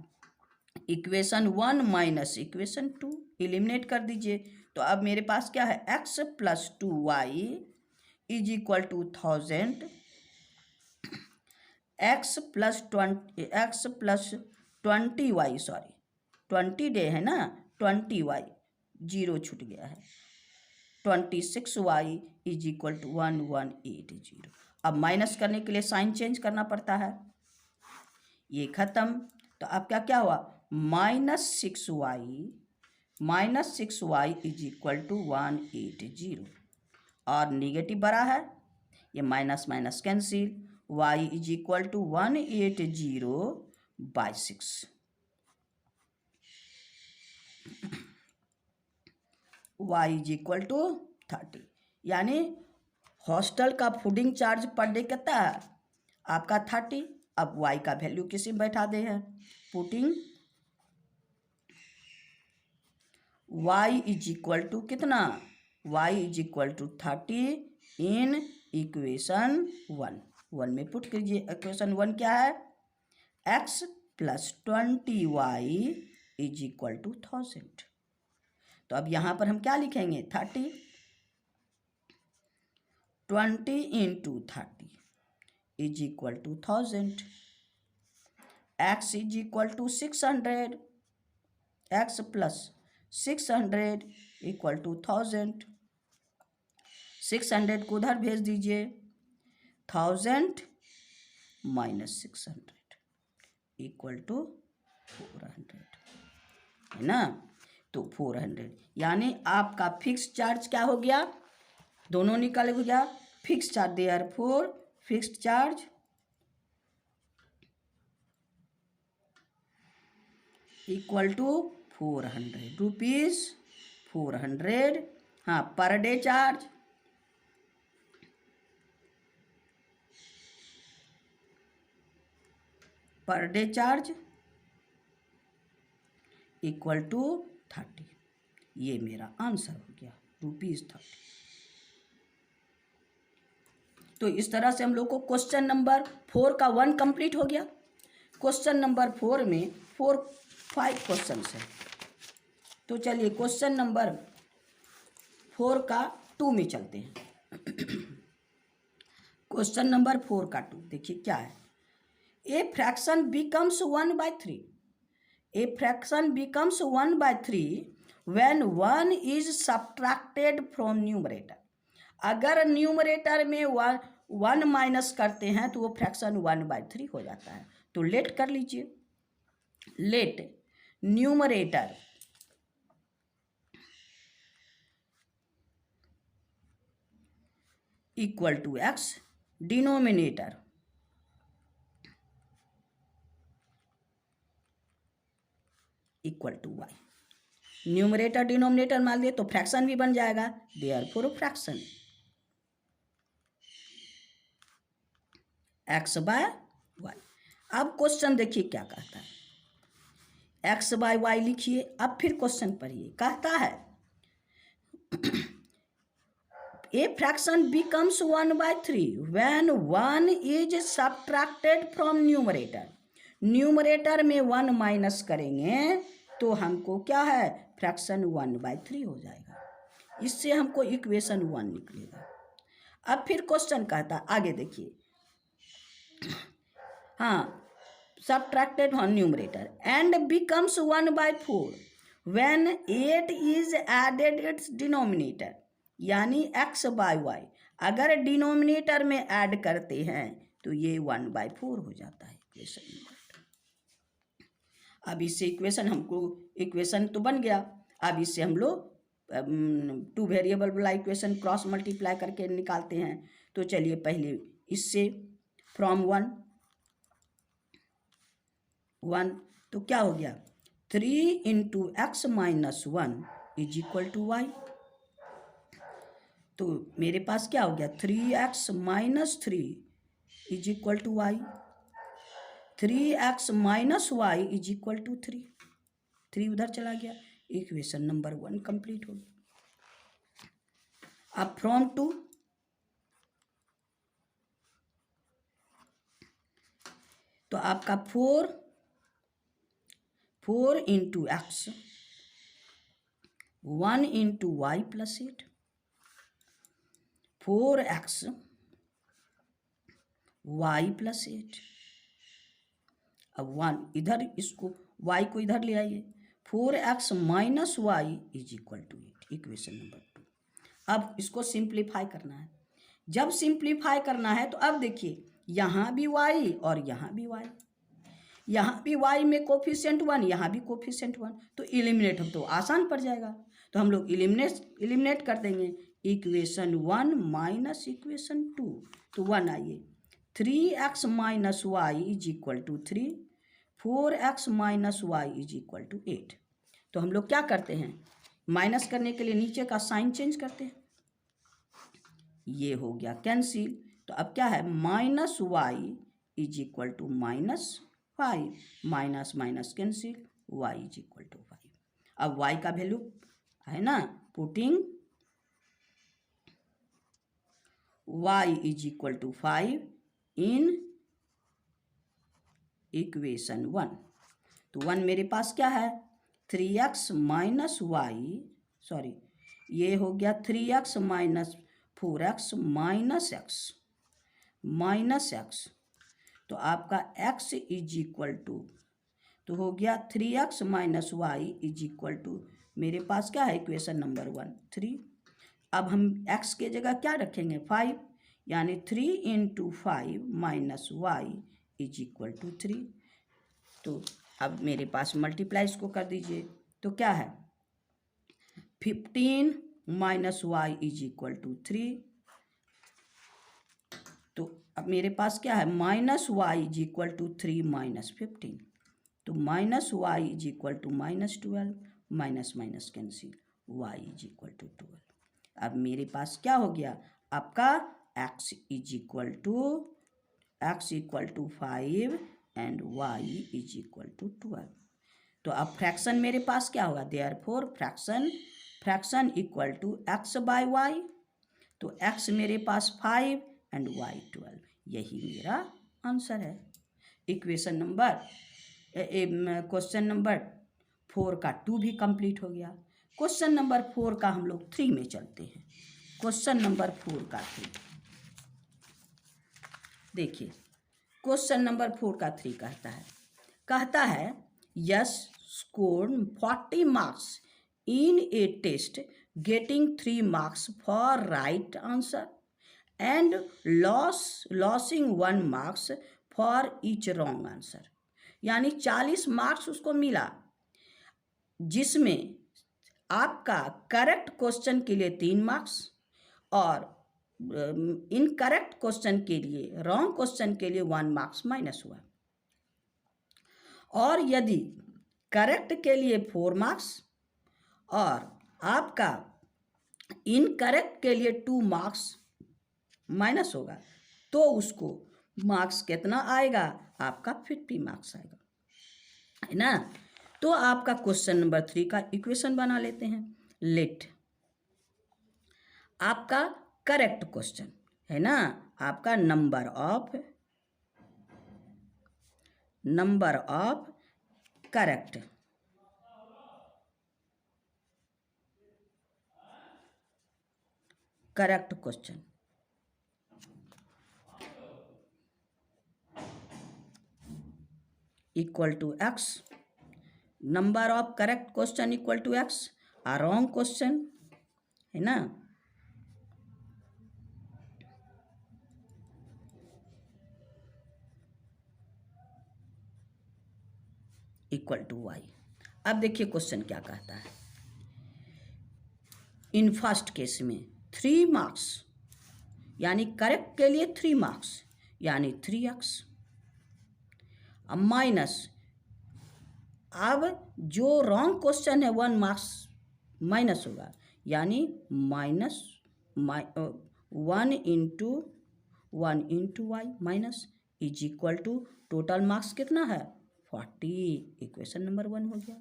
[SPEAKER 1] इक्वेशन 1 माइनस इक्वेशन 2 इलिमिनेट कर दीजिए। तो अब मेरे पास क्या है, x plus 2y is equal to 1000, x plus 20y, sorry 20 day है ना, 20y, 0 छूट गया है, 26y इज इक्वल टू 1180। अब माइनस करने के लिए साइन चेंज करना पड़ता है, ये खत्म। तो आपका क्या हुआ, -6y इज इक्वल टू 180, और निगेटिव बड़ा है, ये minus minus cancel, y is equal to 180/6, y is equal to 30। यानी हॉस्टल का फूडिंग चार्ज पर डे कितना है आपका 30। अब y का वैल्यू किसी में बैठा दे हैं, putting y is equal to कितना, y is equal to 30 in equation 1 में पुट कीजिए। इक्वेशन 1 क्या है, x प्लस 20y इज इक्वल टू 1000। तो अब यहाँ पर हम क्या लिखेंगे, 30, 20 into 30 is equal to 1000, x is equal to 600, x plus 600 equal to 1000, 600 को उधर भेज दीजिए, 1000 माइनस 600 इक्वल टू 400, है ना। तो 400, यानी आपका फिक्स चार्ज क्या हो गया, दोनों निकल गया, fix charge, therefore fixed charge equal to 400 रुपीज़, 400, हाँ, per day charge per day charge equal to 30। ये मेरा आंसर हो गया ₹30। तो इस तरह से हम लोग को क्वेश्चन नंबर 4 का 1 कंप्लीट हो गया। क्वेश्चन नंबर 4 में 5 क्वेश्चन है। तो चलिए क्वेश्चन नंबर 4 का 2 में चलते हैं। क्वेश्चन नंबर 4 का 2 देखिए क्या है। A fraction becomes 1/3। A fraction becomes 1/3 when 1 is subtracted from numerator. अगर न्यूमरेटर में 1 माइनस करते हैं तो वो फ्रैक्शन 1/3 हो जाता है। तो लेट कर लीजिए, let numerator equal to x, denominator equal to y। Numerator denominator मान लिए तो फ्रैक्शन भी बन जाएगा, देयरफॉर फ्रैक्शन x/y। अब क्वेश्चन देखिए क्या कहता है, x/y लिखिए। अब फिर क्वेश्चन पढ़िए, कहता है a fraction becomes 1/3 when 1 is subtracted from numerator. Numerator में 1 माइनस करेंगे तो हमको क्या है, फ्रैक्शन 1/3 हो जाएगा। इससे हमको इक्वेशन 1 निकलेगा। अब फिर क्वेश्चन कहता है, आगे देखिए, हाँ, subtracted from numerator and becomes 1/4 when 8 is added its denominator. यानी x/y अगर डिनोमिनेटर में ऐड करते हैं तो ये 1/4 हो जाता है इक्वेशन नंबर। अब इससे इक्वेशन हमको, इक्वेशन तो बन गया। अब इससे हम लोग 2 वेरिएबल वाला इक्वेशन क्रॉस मल्टीप्लाई करके निकालते हैं। तो चलिए पहले इससे फ्रॉम 1 तो क्या हो गया, 3 × x - 1 is equal to y। तो मेरे पास क्या हो गया, 3x - 3 is equal to y। 3x - y is equal to 3। 3 उधर चला गया, इक्वेशन नंबर 1 कंप्लीट हो गया। अब फ्रॉम 2 तो आपका 4 × x 1 × y + 8 4x y + 8। अब 1 इधर, इसको y को इधर ले आइए, 4x - y is equal to 8, equation number 2। अब इसको सिंप्लीफाई करना है। जब सिंप्लीफाई करना है तो अब देखिए, यहाँ भी y और यहाँ भी y, यहाँ भी y में कोफिशिएंट 1, यहाँ भी कोफिशिएंट 1, तो इलिमिनेट हो तो आसान पड़ जाएगा। तो हम लोग इलिमिनेट कर देंगे, इक्वेशन 1 माइनस इक्वेशन 2। तो 1 आइए, 3x - y is equal to 3, 4x - y is equal to 8। तो हम लोग क्या करते हैं, माइनस करने के लिए नीचे का साइन चेंज करते हैं। ये हो गया कैंसिल। तो अब क्या है, -y is equal to -5, minus minus cancel, y is equal to 5। अब y का वैल्यू है ना, putting y is equal to 5 in equation 1। तो 1 मेरे पास क्या है, 3x - y, सॉरी ये हो गया 3x - 4x - x तो आपका x इज इक्वल टू, तो हो गया 3x - y is equal to, मेरे पास क्या है इक्वेशन नंबर 1 3। अब हम x के जगह क्या रखेंगे, 5, यानी 3 × 5 - y इज इक्वल टू 3। तो अब मेरे पास मल्टीप्लाई इसको कर दीजिए, तो क्या है, 15 - y इज इक्वल टू 3। तो अब मेरे पास क्या है, -y इज इक्वल टू 3 - 15, तो -y is equal to -12, minus minus cancel, y is equal to 12। अब मेरे पास क्या हो गया, आपका x is equal to 5 and y is equal to 12। तो अब फ्रैक्शन मेरे पास क्या होगा, therefore fraction equal to x by y. तो x मेरे पास 5 एंड y 12, यही मेरा आंसर है। इक्वेशन नंबर क्वेश्चन नंबर 4 का 2 भी कंप्लीट हो गया। क्वेश्चन नंबर 4 का हम लोग 3 में चलते हैं। क्वेश्चन नंबर 4 का 3 देखिए। क्वेश्चन नंबर 4 का 3 कहता है Yash scored 40 marks in a test getting 3 marks for right answer and losing 1 marks for each wrong answer। यानी 40 मार्क्स उसको मिला, जिसमें आपका करेक्ट क्वेश्चन के लिए 3 मार्क्स और इनकरेक्ट क्वेश्चन के लिए, रॉन्ग क्वेश्चन के लिए 1 मार्क्स माइनस हुआ। और यदि करेक्ट के लिए 4 मार्क्स और आपका इनकरेक्ट के लिए 2 मार्क्स माइनस होगा, तो उसको मार्क्स कितना आएगा, आपका 50 मार्क्स आएगा, है ना। तो आपका क्वेश्चन नंबर 3 का इक्वेशन बना लेते हैं। लेट आपका करेक्ट क्वेश्चन है ना, आपका number of correct question equal to x, number of correct question equal to x, wrong question है ना इक्वल टू y। अब देखिए क्वेश्चन क्या कहता है। इन फर्स्ट केस में 3 मार्क्स यानी करेक्ट के लिए 3 मार्क्स यानी 3x, अब माइनस, अब जो रॉन्ग क्वेश्चन है 1 मार्क्स माइनस होगा, यानी minus 1 into y minus is equal to total marks कितना है 40। इक्वेशन नंबर 1 हो गया।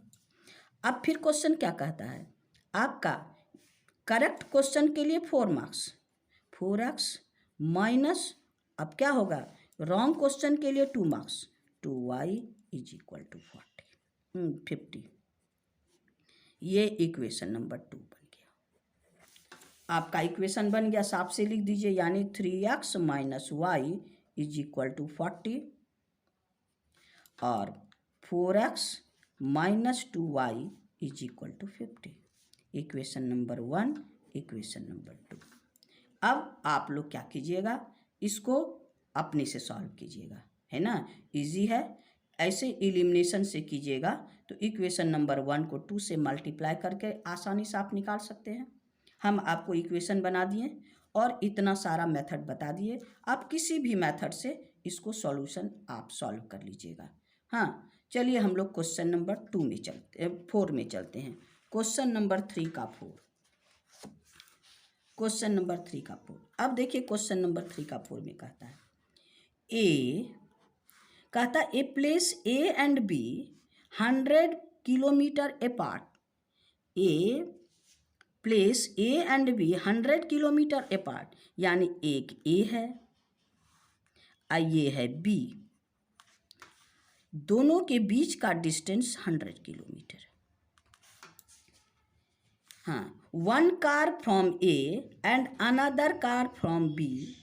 [SPEAKER 1] अब फिर क्वेश्चन क्या कहता है, आपका करेक्ट क्वेश्चन के लिए 4 मार्क्स 4x माइनस, अब क्या होगा रॉन्ग क्वेश्चन के लिए 2 marks 2y is equal to 50। ये इक्वेशन नंबर 2 बन गया। आपका इक्वेशन बन गया, साफ से लिख दीजिए, यानी 3x minus y is equal to 40 और 4x minus 2y is equal to 50। Equation number 1, equation number 2। अब आप लोग क्या कीजिएगा, इसको अपने से सॉल्व कीजिएगा, है ना, इजी है। ऐसे एलिमिनेशन से कीजिएगा तो इक्वेशन नंबर 1 को 2 से मल्टीप्लाई करके आसानी से आप निकाल सकते हैं। हम आपको इक्वेशन बना दिए और इतना सारा मेथड बता दिए, आप किसी भी मेथड से इसको सॉल्यूशन आप सॉल्व कर लीजिएगा। हाँ, चलिए हम लोग क्वेश्चन नंबर 4 में चलते हैं। क्वेश्चन नंबर 3 का 4, क्वेश्चन नंबर 3 का 4। अब देखिए क्वेश्चन नंबर 3 का 4 में कहता है a place A and B 100 kilometre apart. A place A and B 100 kilometre apart, यानी एक ए है और ये है बी, दोनों के बीच का डिस्टेंस 100 किलोमीटर। हाँ, 1 car from A and another car from be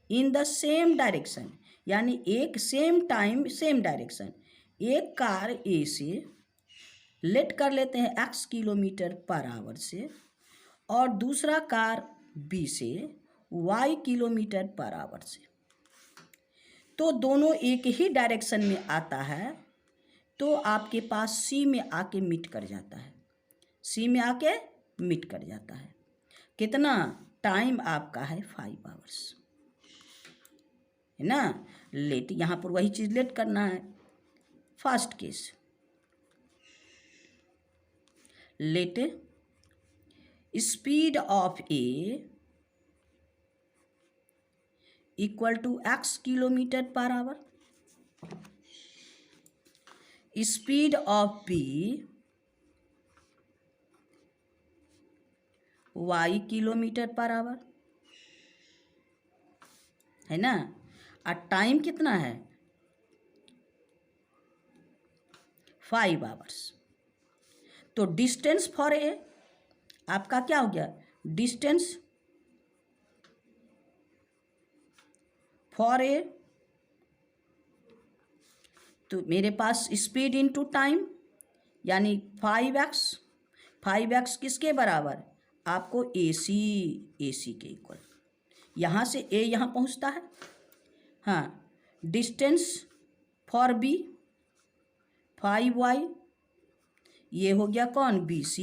[SPEAKER 1] in the same direction, यानी एक सेम टाइम सेम डायरेक्शन, एक कार ए से लेट कर लेते हैं x किलोमीटर पर आवर से और दूसरा कार बी से y किलोमीटर पर आवर से, तो दोनों एक ही डायरेक्शन में आता है, तो आपके पास सी में आके मीट कर जाता है, सी में आके मीट कर जाता है। कितना टाइम आपका है 5 आवर्स, है ना। लेट, यहाँ पर वही चीज़ लेट करना है। First case, let speed of A equal to x kilometre per hour speed of B y kilometre per hour, है ना, और टाइम कितना है 5 आवर्स। तो डिस्टेंस फॉर ए आपका क्या हो गया, डिस्टेंस फॉर ए, तो मेरे पास स्पीड इनटू टाइम यानी 5x किसके बराबर, आपको AC के इक्वल, यहाँ से A यहाँ पहुँचता है, हाँ, डिस्टेंस फॉर B 5y, ये हो गया कौन BC,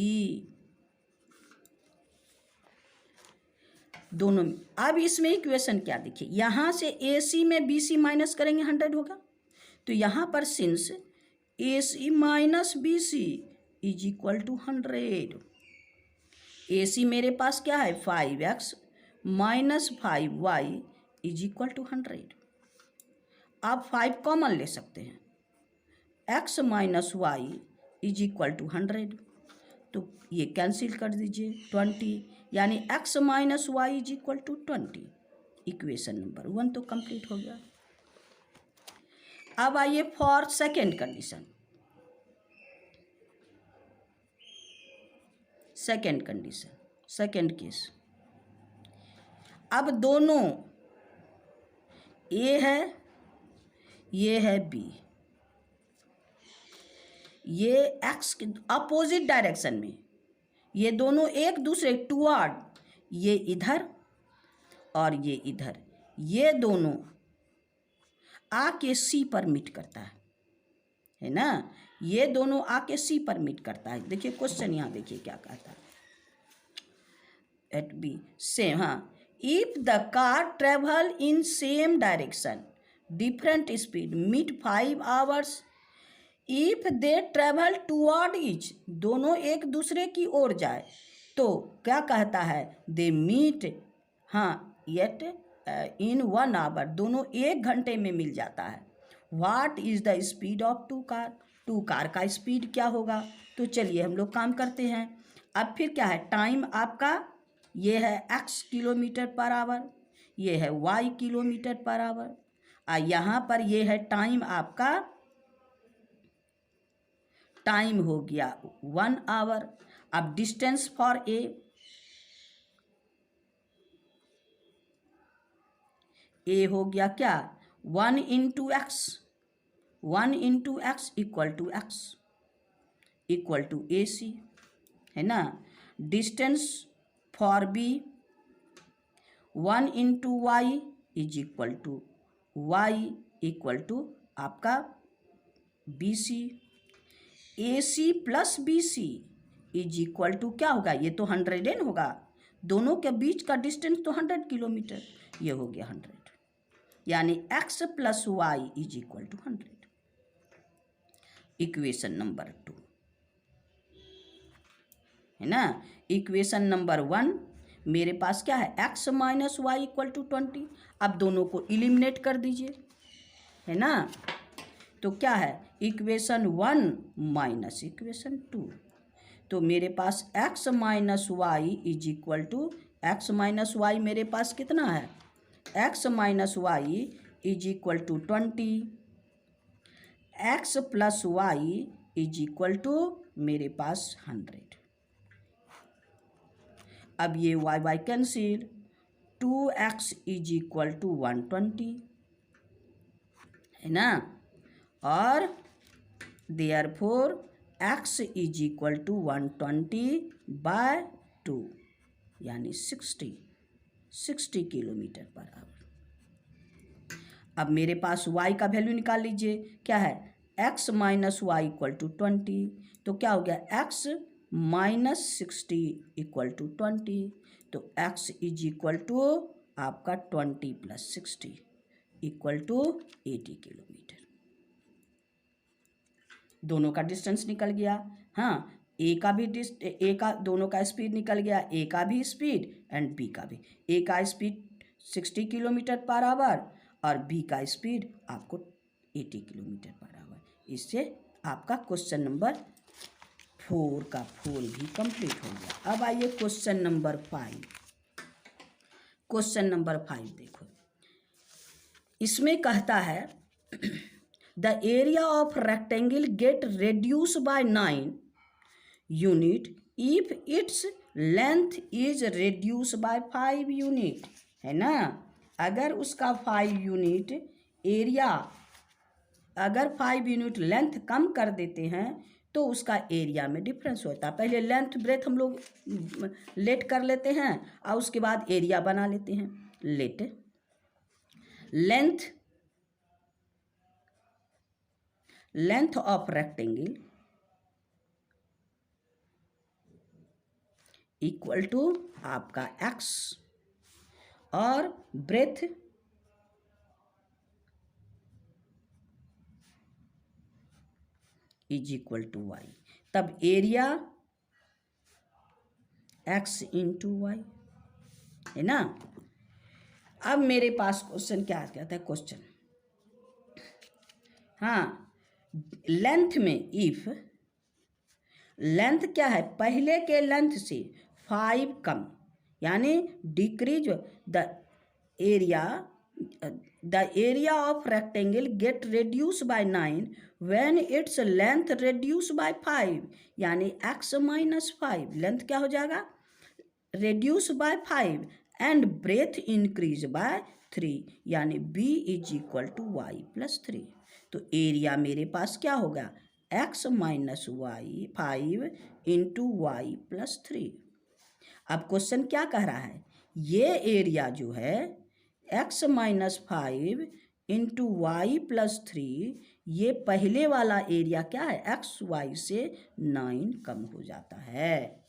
[SPEAKER 1] दोनों में। अब इसमें इक्वेशन क्या देखिए, यहाँ से AC में BC माइनस करेंगे 100 होगा, तो यहाँ पर since AC minus BC is equal to 100, AC मेरे पास क्या है 5x minus 5y is equal to 100। आप 5 कॉमन ले सकते हैं, x minus y is equal to 100, तो ये कैंसिल कर दीजिए 20, यानी x minus y is equal to 20। Equation number 1 तो कंप्लीट हो गया। अब आइए for second condition, second case. अब दोनों ए है, ये है बी, ये एक्स के अपोजिट डायरेक्शन में, ये दोनों एक दूसरे टुवर्ड, ये इधर और ये इधर, ये दोनों आके सी पर मीट करता है ना, ये दोनों आके सी पर मीट करता है। देखिए क्वेश्चन यहाँ देखिए क्या कहता है, एट बी सेम, हाँ, if the car travel in same direction different speed meet 5 hours, if they travel toward each, दोनों एक दूसरे की ओर जाए, तो क्या कहता है दे मीट, हाँ, येट इन 1 आवर, दोनों 1 घंटे में मिल जाता है। What is the speed of two car का स्पीड क्या होगा, तो चलिए हम लोग काम करते हैं। अब फिर क्या है, टाइम आपका ये है x किलोमीटर पर आवर, ये है y किलोमीटर पर आवर, और यहाँ पर ये है टाइम आपका, टाइम हो गया 1 आवर। अब डिस्टेंस फॉर ए हो गया क्या 1 into x, 1 into x equal to x equal to AC, है ना। Distance for B 1 into y is equal to y equal to आपका BC, AC plus BC is equal to क्या होगा, ये तो 100 होगा, दोनों के बीच का डिस्टेंस तो 100 किलोमीटर, ये हो गया 100, यानी x plus y is equal to 100। Equation number 2, है ना। इक्वेशन नंबर 1 मेरे पास क्या है, x minus y equal to 20। अब दोनों को इलिमिनेट कर दीजिए, है ना, तो क्या है इक्वेशन 1 माइनस इक्वेशन 2, तो मेरे पास x minus y is equal to, x minus y मेरे पास कितना है, x minus y is equal to 20, x plus y is equal to मेरे पास 100। अब ये y cancel, 2x is equal to 120, है ना, और therefore x is equal to 120/2 यानी 60 किलोमीटर पर आवर। अब मेरे पास y का वैल्यू निकाल लीजिए, क्या है x minus y equal to 20, तो क्या हो गया x माइनस 60 इक्वल टू 20, तो x इज इक्वल टू आपका 20 प्लस 60 इक्वल टू 80 किलोमीटर। दोनों का डिस्टेंस निकल गया, हाँ, ए का दोनों का स्पीड निकल गया, ए का भी स्पीड एंड बी का भी। ए का स्पीड 60 किलोमीटर पर आवर और बी का स्पीड आपको 80 किलोमीटर पर आवर। इससे आपका क्वेश्चन नंबर 4 का 4 भी कंप्लीट हो गया। अब आइए क्वेश्चन नंबर 5। क्वेश्चन नंबर 5 देखो, इसमें कहता है the area of rectangle get reduce by 9 unit if its length is reduce by 5 unit, है ना। अगर उसका 5 यूनिट एरिया, अगर 5 यूनिट लेंथ कम कर देते हैं तो उसका एरिया में डिफरेंस होता है। पहले लेंथ ब्रेथ हम लोग लेट कर लेते हैं और उसके बाद एरिया बना लेते हैं। Let length of rectangle equal to आपका x और breadth is equal to y, तब एरिया x इंटू वाई, है ना। अब मेरे पास क्वेश्चन क्या कहता है, क्वेश्चन, हाँ, लेंथ में इफ लेंथ क्या है, पहले के लेंथ से 5 कम, यानी decrease the area of rectangle get reduce by 9 when its length reduce by 5, यानी x माइनस 5, लेंथ क्या हो जाएगा, reduce by 5 and breadth increase by 3, यानी b is equal to y plus 3। तो एरिया मेरे पास क्या होगा, x minus y 5 into y plus 3। अब क्वेश्चन क्या कह रहा है, ये एरिया जो है x minus 5 into y plus 3, ये पहले वाला एरिया क्या है, एक्स वाई से 9 कम हो जाता है।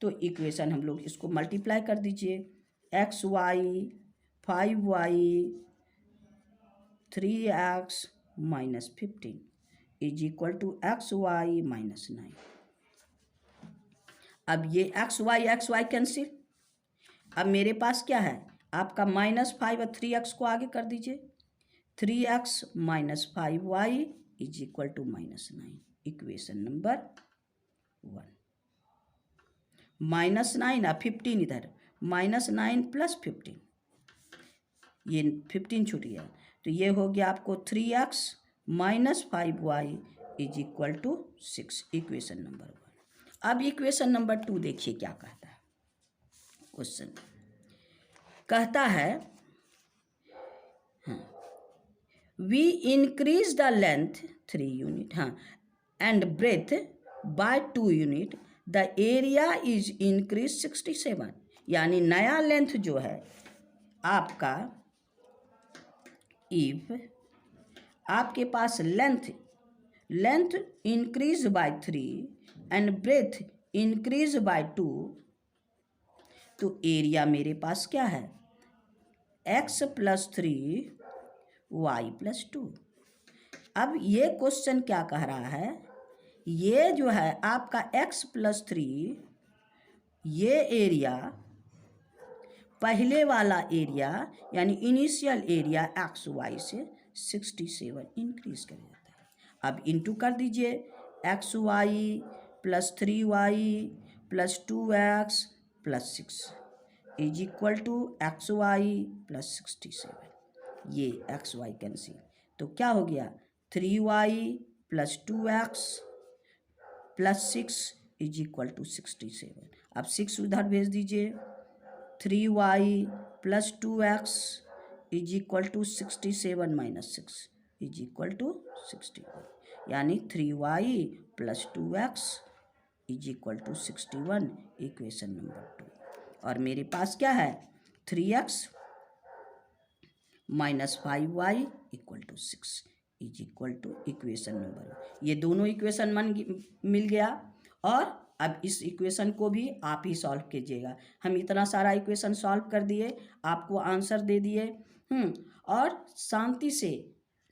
[SPEAKER 1] तो इक्वेशन हम लोग इसको मल्टीप्लाई कर दीजिए, x y 5y 3x minus 15 is equal to x y minus 9। अब ये एक्स वाई कैंसिल, अब मेरे पास क्या है आपका -5 और 3x को आगे कर दीजिए, 3x minus 5y is equal to -9, equation number 1। -9 और 15 इधर, -9 प्लस 15, ये 15 छूट गया, तो ये हो गया आपको 3x minus 5y is equal to 6, equation number 1। अब इक्वेशन नंबर 2 देखिए क्या कहता है, क्वेश्चन कहता है we increase the length 3 unit, हाँ, and breadth by 2 unit, the area is increase 67, यानी नया लेंथ जो है आपका, इफ आपके पास length increase by 3 and breadth increase by 2, तो एरिया मेरे पास क्या है, x प्लस 3 वाई प्लस 2। अब ये क्वेश्चन क्या कह रहा है, ये जो है आपका x प्लस 3, ये एरिया पहले वाला एरिया यानी इनिशियल एरिया एक्स वाई से 67 इंक्रीज कर जाता है। अब इंटू कर दीजिए, x y plus 3y plus 2x plus 6 is equal to x y plus 67, ये एक्स वाई कैंसिल, तो क्या हो गया 3y plus 2x plus 6 is equal to 67। अब 6 उधर भेज दीजिए, 3y plus 2x is equal to 67 minus 6 is equal to 61, यानी 3y plus 2x is equal to 61, equation number 2। और मेरे पास क्या है 3x minus 5y equal to 6 is equal to equation number, ये दोनों इक्वेशन मिल गया। और अब इस इक्वेशन को भी आप ही सॉल्व कीजिएगा, हम इतना सारा इक्वेशन सॉल्व कर दिए, आपको आंसर दे दिए, और शांति से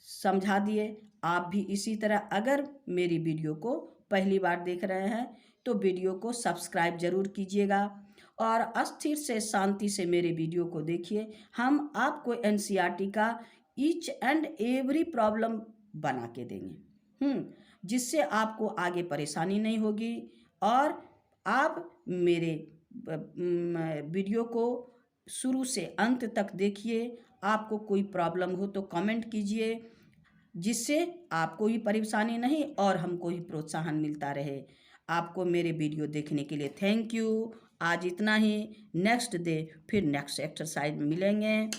[SPEAKER 1] समझा दिए। आप भी इसी तरह अगर मेरी वीडियो को पहली बार देख रहे हैं तो वीडियो को सब्सक्राइब जरूर कीजिएगा और अस्थिर से शांति से मेरे वीडियो को देखिए। हम आपको एनसीईआरटी का ईच एंड एवरी प्रॉब्लम बना के देंगे। जिससे आपको आगे परेशानी नहीं होगी। और आप मेरे वीडियो को शुरू से अंत तक देखिए। आपको कोई प्रॉब्लम हो तो कमेंट कीजिए, जिससे आपको भी परेशानी नहीं और हमको ही प्रोत्साहन मिलता रहे। आपको मेरे वीडियो देखने के लिए थैंक यू। आज इतना ही, नेक्स्ट डे फिर नेक्स्ट एक्सरसाइज में मिलेंगे।